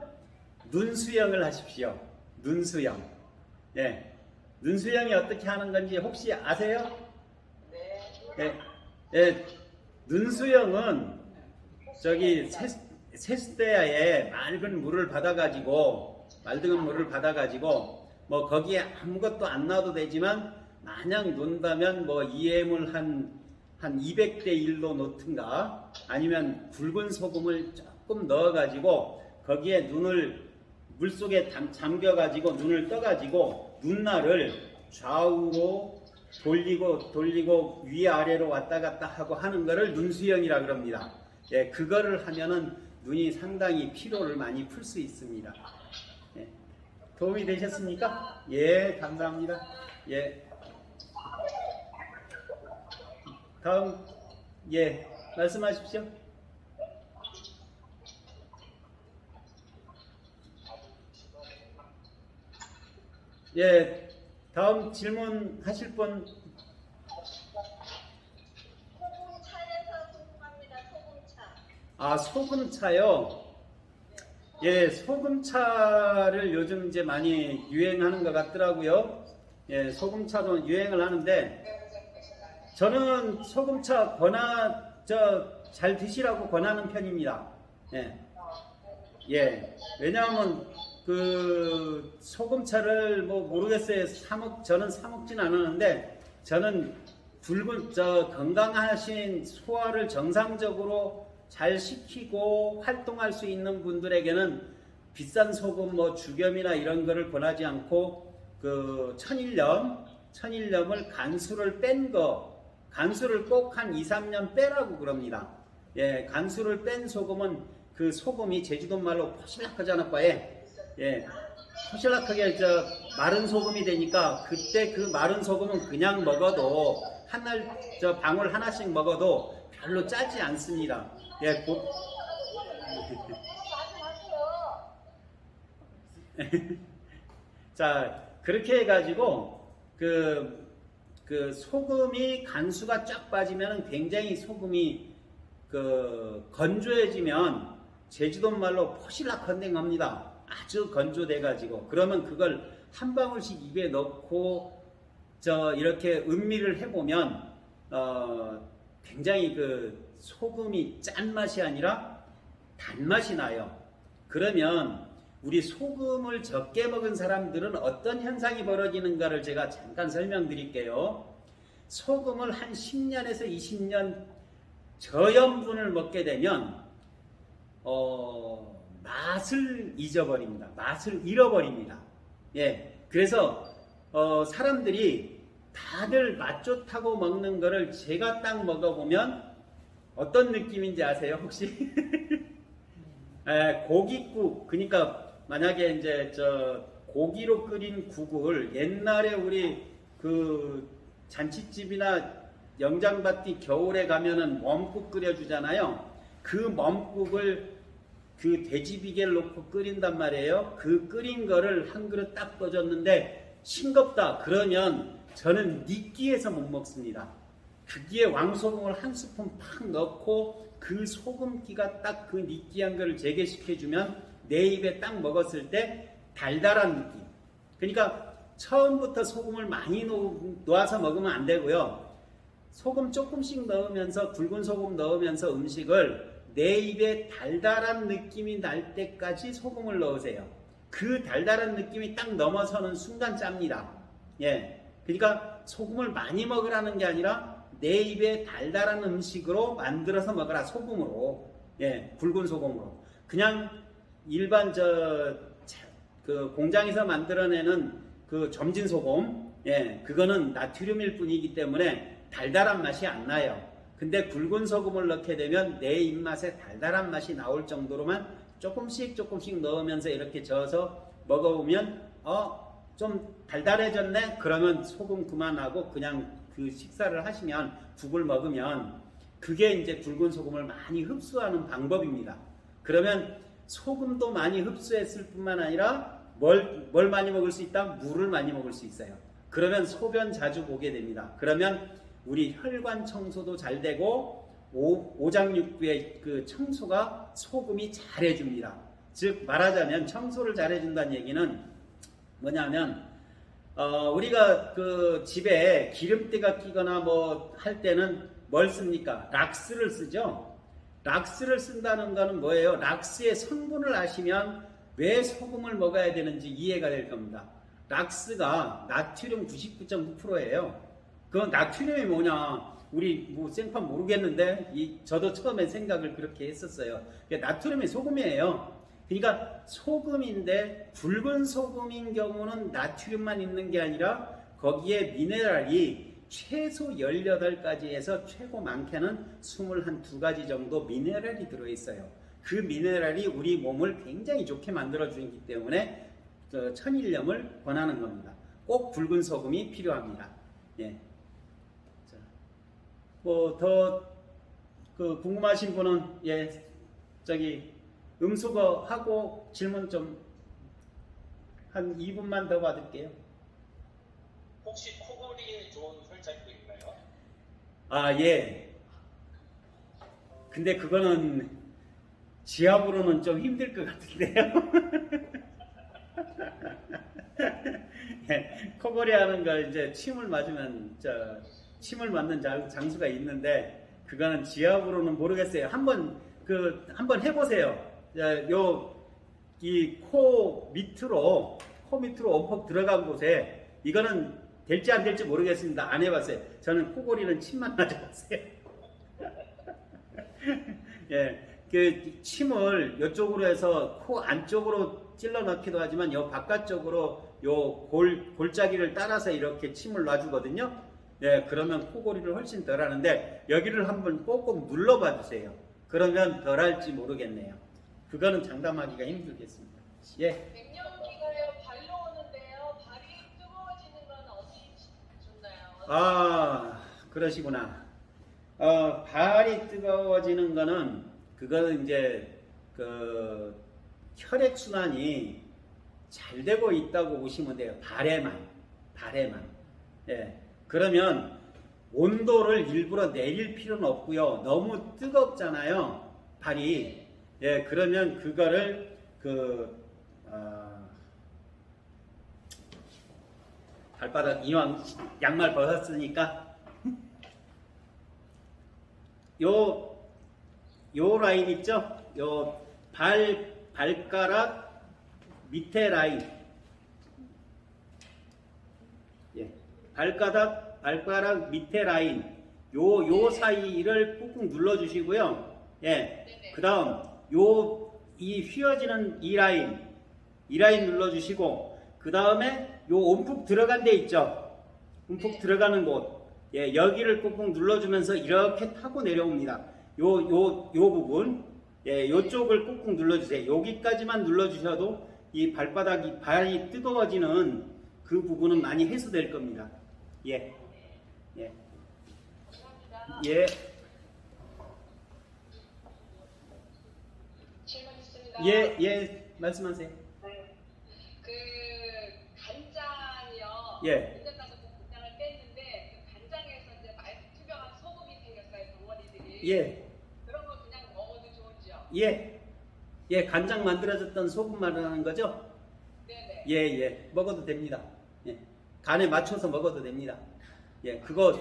Speaker 1: 눈수영을 하십시오. 눈수영. 예, 눈수영이 어떻게 하는 건지 혹시 아세요? 네. 예, 눈수영은 세숫대야에 맑은 물을 받아가지고 뭐 거기에 아무것도 안 놔도 되지만, 만약 논다면 뭐 EM을 한 200대 1로 놓든가, 아니면 굵은 소금을 조금 넣어가지고 거기에 눈을 물속에 잠겨가지고 눈을 떠가지고 눈날을 좌우로 돌리고 위아래로 왔다 갔다 하고 하는 거를 눈수영이라 그럽니다. 예, 그거를 하면은 눈이 상당히 피로를 많이 풀 수 있습니다. 예, 도움이 되셨습니까? 예, 감사합니다. 예, 다음, 예, 말씀하십시오. 예, 다음 질문하실 분.
Speaker 2: 소금차에서 궁금합니다. 소금차.
Speaker 1: 아, 소금차요? 예, 소금차를 요즘 이제 많이 유행하는 것 같더라고요. 예, 소금차도 유행을 하는데, 저는 소금차 잘 드시라고 권하는 편입니다. 예. 예, 왜냐하면 그 소금차를 뭐 모르겠어요. 저는 사 먹진 않았는데, 저는 건강하신 소화를 정상적으로 잘 시키고 활동할 수 있는 분들에게는 비싼 소금 뭐 죽염이나 이런 거를 권하지 않고 그 천일염을 간수를 뺀 거, 간수를 꼭 한 2, 3년 빼라고 그럽니다. 예, 간수를 뺀 소금은 그 소금이 제주도 말로 포실락하잖아, 과에. 예, 포실락하게 마른 소금이 되니까 그때 그 마른 소금은 그냥 먹어도 방울 하나씩 먹어도 별로 짜지 않습니다. 예, 자, 그렇게 해가지고 그 소금이 간수가 쫙 빠지면 굉장히 소금이 건조해지면 제주도 말로 포실락건댕합니다. 아주 건조돼가지고 그러면 그걸 한 방울씩 입에 넣고 이렇게 음미를 해보면 굉장히 그 소금이 짠 맛이 아니라 단맛이 나요. 그러면 우리 소금을 적게 먹은 사람들은 어떤 현상이 벌어지는가를 제가 잠깐 설명드릴게요. 소금을 한 10년에서 20년 저염분을 먹게 되면 맛을 잊어버립니다. 맛을 잃어버립니다. 예, 그래서 사람들이 다들 맛 좋다고 먹는 거를 제가 딱 먹어보면 어떤 느낌인지 아세요? 혹시? 고깃국, 그러니까 만약에 이제 고기로 끓인 국을 옛날에 우리 그 잔치집이나 영장바티 겨울에 가면은 멈국 끓여주잖아요. 그 멈국을 그 돼지비계를 놓고 끓인단 말이에요. 그 끓인 거를 한 그릇 딱 떠줬는데 싱겁다. 그러면 저는 느끼해서 못 먹습니다. 거기에 왕소금을 한 스푼 팍 넣고 그 소금기가 딱 그 느끼한 거를 재개시켜주면 내 입에 딱 먹었을 때 달달한 느낌. 그러니까 처음부터 소금을 많이 놓아서 먹으면 안 되고요. 소금 조금씩 넣으면서 굵은 소금 넣으면서 음식을 내 입에 달달한 느낌이 날 때까지 소금을 넣으세요. 그 달달한 느낌이 딱 넘어서는 순간 짭니다. 예, 그러니까 소금을 많이 먹으라는 게 아니라 내 입에 달달한 음식으로 만들어서 먹어라. 소금으로. 예, 굵은 소금으로. 그냥 일반 그 공장에서 만들어내는 그 점진 소금, 예, 그거는 나트륨일 뿐이기 때문에 달달한 맛이 안 나요. 근데 굵은 소금을 넣게 되면 내 입맛에 달달한 맛이 나올 정도로만 조금씩 넣으면서 이렇게 저어서 먹어보면 좀 달달해졌네? 그러면 소금 그만하고 그냥 그 식사를 하시면 국을 먹으면 그게 이제 굵은 소금을 많이 흡수하는 방법입니다. 그러면 소금도 많이 흡수했을 뿐만 아니라 뭘 많이 먹을 수 있다? 물을 많이 먹을 수 있어요. 그러면 소변 자주 보게 됩니다. 그러면 우리 혈관 청소도 잘 되고 오장육부의 그 청소가 소금이 잘 해줍니다. 즉 말하자면 청소를 잘 해준다는 얘기는 뭐냐면 우리가 그 집에 기름때가 끼거나 뭐 할 때는 뭘 씁니까? 락스를 쓰죠. 락스를 쓴다는 거는 뭐예요? 락스의 성분을 아시면 왜 소금을 먹어야 되는지 이해가 될 겁니다. 락스가 나트륨 99.9%예요. 그 나트륨이 뭐냐? 우리 뭐 생판 모르겠는데 저도 처음에 생각을 그렇게 했었어요. 나트륨이 소금이에요. 그러니까 소금인데 굵은 소금인 경우는 나트륨만 있는 게 아니라 거기에 미네랄이 최소 18가지에서 최고 많게는 22가지 정도 미네랄이 들어있어요. 그 미네랄이 우리 몸을 굉장히 좋게 만들어주기 때문에 천일염을 권하는 겁니다. 꼭 굵은 소금이 필요합니다. 예. 뭐 더 궁금하신 분은 음수거 하고 질문 좀 한 2분만 더 받을게요.
Speaker 3: 혹시 코골이에 좋은 혈장도 있나요?
Speaker 1: 예. 근데 그거는 지압으로는 좀 힘들 것 같은데요. 예, 코골이 하는 거 이제 침을 맞으면 침을 맞는 장수가 있는데 그거는 지압으로는 모르겠어요. 한번 해보세요. 이 코 밑으로 오폭 들어간 곳에 이거는 될지 안 될지 모르겠습니다. 안 해봤어요. 저는 코골이는 침만 맞아봤어요. 예, 그 침을 이쪽으로 해서 코 안쪽으로 찔러 넣기도 하지만 요 바깥쪽으로 요 골짜기를 따라서 이렇게 침을 놔주거든요. 예, 그러면 코골이를 훨씬 덜 하는데 여기를 한번 꼭꼭 눌러봐 주세요. 그러면 덜 할지 모르겠네요. 그거는 장담하기가 힘들겠습니다. 예.
Speaker 2: 맹렬기가요 발로 오는데요. 발이 뜨거워지는 건 어디 좋나요?
Speaker 1: 아, 그러시구나. 발이 뜨거워지는 거는 그거는 이제 그 혈액 순환이 잘 되고 있다고 보시면 돼요. 발에만. 예. 그러면 온도를 일부러 내릴 필요는 없고요. 너무 뜨겁잖아요. 발이. 예. 그러면 그거를 발바닥 이왕 양말 벗었으니까 요 라인 있죠? 요 발가락 밑에 라인. 예. 발가락 밑에 라인. 요 사이를 꾹꾹 눌러 주시고요. 예. 그다음 이 휘어지는 이 라인 눌러 주시고 그다음에 요 움푹 들어간 데 있죠? 움푹 들어가는 곳. 예, 여기를 꾹꾹 눌러주면서 이렇게 타고 내려옵니다. 요 부분, 예, 요쪽을 꾹꾹 눌러주세요. 여기까지만 눌러주셔도 이 발이 뜨거워지는 그 부분은 많이 해소될 겁니다. 예, 예, 예,
Speaker 2: 질문 있습니다.
Speaker 1: 예, 말씀하세요.
Speaker 2: 그 간장이요.
Speaker 1: 예.
Speaker 2: 이제까지 간장을 뺐는데 그 간장에서 이제 투명한 소금이 생겼어요. 덩어리들이.
Speaker 1: 예,
Speaker 2: 그런 거 그냥 먹어도 좋은지요?
Speaker 1: 예, 간장 만들어졌던 소금 말하는 거죠?
Speaker 2: 네네.
Speaker 1: 예, 먹어도 됩니다. 예, 간에 맞춰서 먹어도 됩니다. 예, 그거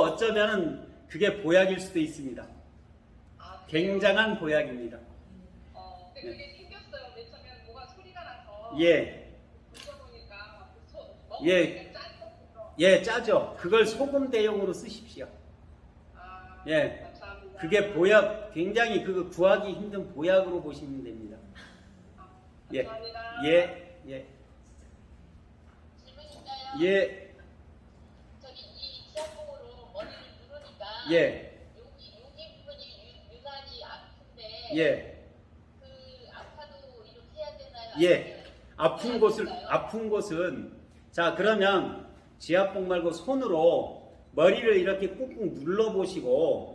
Speaker 1: 어쩌면은 그게 보약일 수도 있습니다. 굉장한 보약입니다.
Speaker 2: 근데 그게 생겼어요. 맨 처음에 뭐가 소리가 나서.
Speaker 1: 예,
Speaker 2: 보니까
Speaker 1: 예, 예, 짜죠. 그걸 소금 대용으로 쓰십시오. 예,
Speaker 2: 감사합니다.
Speaker 1: 그게 보약, 굉장히 그거 구하기 힘든 보약으로 보시면 됩니다. 예,
Speaker 2: 감사합니다.
Speaker 1: 예,
Speaker 2: 질문 있나요?
Speaker 1: 예,
Speaker 2: 저기 이 지압봉으로 머리를 누르니까
Speaker 1: 예,
Speaker 2: 여기 부분이 유난히 아픈데
Speaker 1: 예,
Speaker 2: 그 아파도 이렇게 해야 되나요?
Speaker 1: 예. 아픈 곳은 자, 그러면 지압봉 말고 손으로 머리를 이렇게 꾹꾹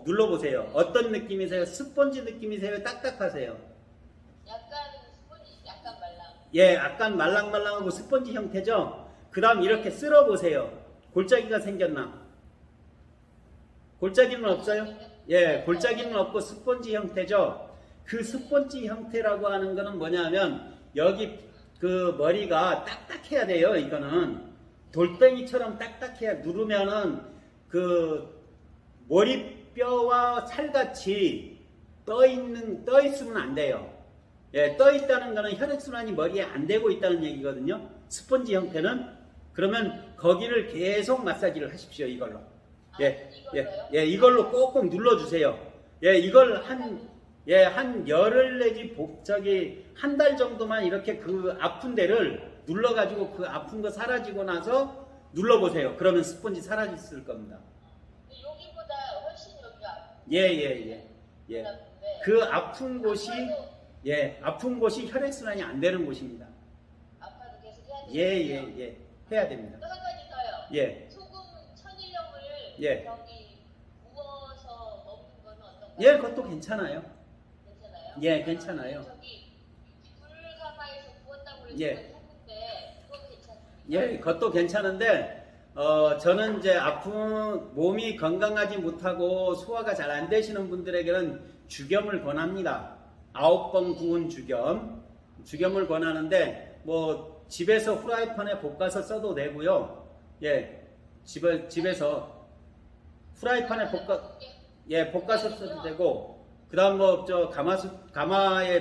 Speaker 1: 눌러보세요. 어떤 느낌이세요? 스펀지 느낌이세요? 딱딱하세요?
Speaker 2: 약간 스폰지 약간 말랑.
Speaker 1: 예, 약간 말랑말랑하고 스펀지 형태죠? 그 다음 이렇게 쓸어보세요. 골짜기가 생겼나? 골짜기는 없어요? 예, 골짜기는 없고 스펀지 형태죠? 그 스펀지 형태라고 하는 거는 뭐냐면 여기 그 머리가 딱딱해야 돼요. 이거는 돌덩이처럼 딱딱해야, 누르면은 그 머리뼈와 살같이 떠 있으면 안 돼요. 예, 떠 있다는 거는 혈액순환이 머리에 안 되고 있다는 얘기거든요. 스펀지 형태는. 그러면 거기를 계속 마사지를 하십시오. 이걸로. 예, 이걸로 꼭꼭 눌러주세요. 예, 이걸 한 열흘 내지 한 달 정도만 이렇게 그 아픈 데를 눌러가지고 그 아픈 거 사라지고 나서 눌러보세요. 그러면 스펀지 사라졌을 겁니다.
Speaker 2: 여기보다 훨씬 여기가
Speaker 1: 예. 그 아픈 곳이, 아픈 곳이 혈액순환이 안 되는 곳입니다.
Speaker 2: 아파도 계속 해야 돼요.
Speaker 1: 예. 해야 됩니다.
Speaker 2: 또 한 가지 더요.
Speaker 1: 예.
Speaker 2: 소금 천일염을
Speaker 1: 예.
Speaker 2: 저기 구워서 먹는 건 어떤가요?
Speaker 1: 예, 그것도 괜찮아요.
Speaker 2: 괜찮아요?
Speaker 1: 예, 괜찮아요.
Speaker 2: 저기 불가마에서 구웠다고
Speaker 1: 예.
Speaker 2: 그랬는데 그거 괜찮습니까?
Speaker 1: 예, 그것도 괜찮은데, 저는 이제 몸이 건강하지 못하고 소화가 잘 안 되시는 분들에게는 죽염을 권합니다. 9번 구운 죽염을 권하는데, 뭐, 집에서 후라이팬에 볶아서 써도 되고요. 예, 집에서 후라이팬에 볶아서 써도 되고, 그 다음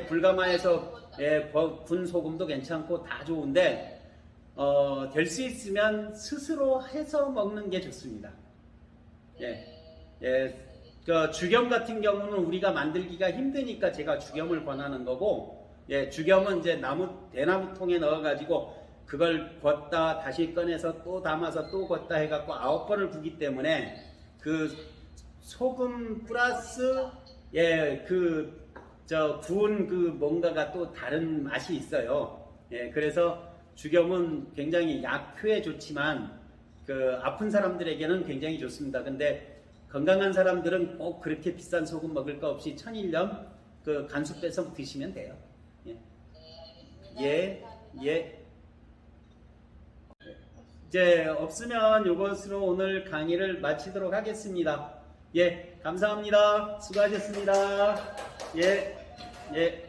Speaker 1: 불가마에서 군 소금도 괜찮고 다 좋은데, 될 수 있으면 스스로 해서 먹는 게 좋습니다. 예, 그 죽염 같은 경우는 우리가 만들기가 힘드니까 제가 죽염을 권하는 거고, 예, 죽염은 이제 대나무통에 넣어가지고 그걸 걷다 다시 꺼내서 또 담아서 또 걷다 해갖고 9번을 구기 때문에 그 소금 플러스 예, 구운 그 뭔가가 또 다른 맛이 있어요. 예, 그래서 죽염은 굉장히 약효에 좋지만 그 아픈 사람들에게는 굉장히 좋습니다. 근데 건강한 사람들은 꼭 그렇게 비싼 소금 먹을 거 없이 천일염 그 간수 빼서 드시면 돼요. 예. 예, 예. 이제 없으면 이것으로 오늘 강의를 마치도록 하겠습니다. 예, 감사합니다. 수고하셨습니다. 예, 예.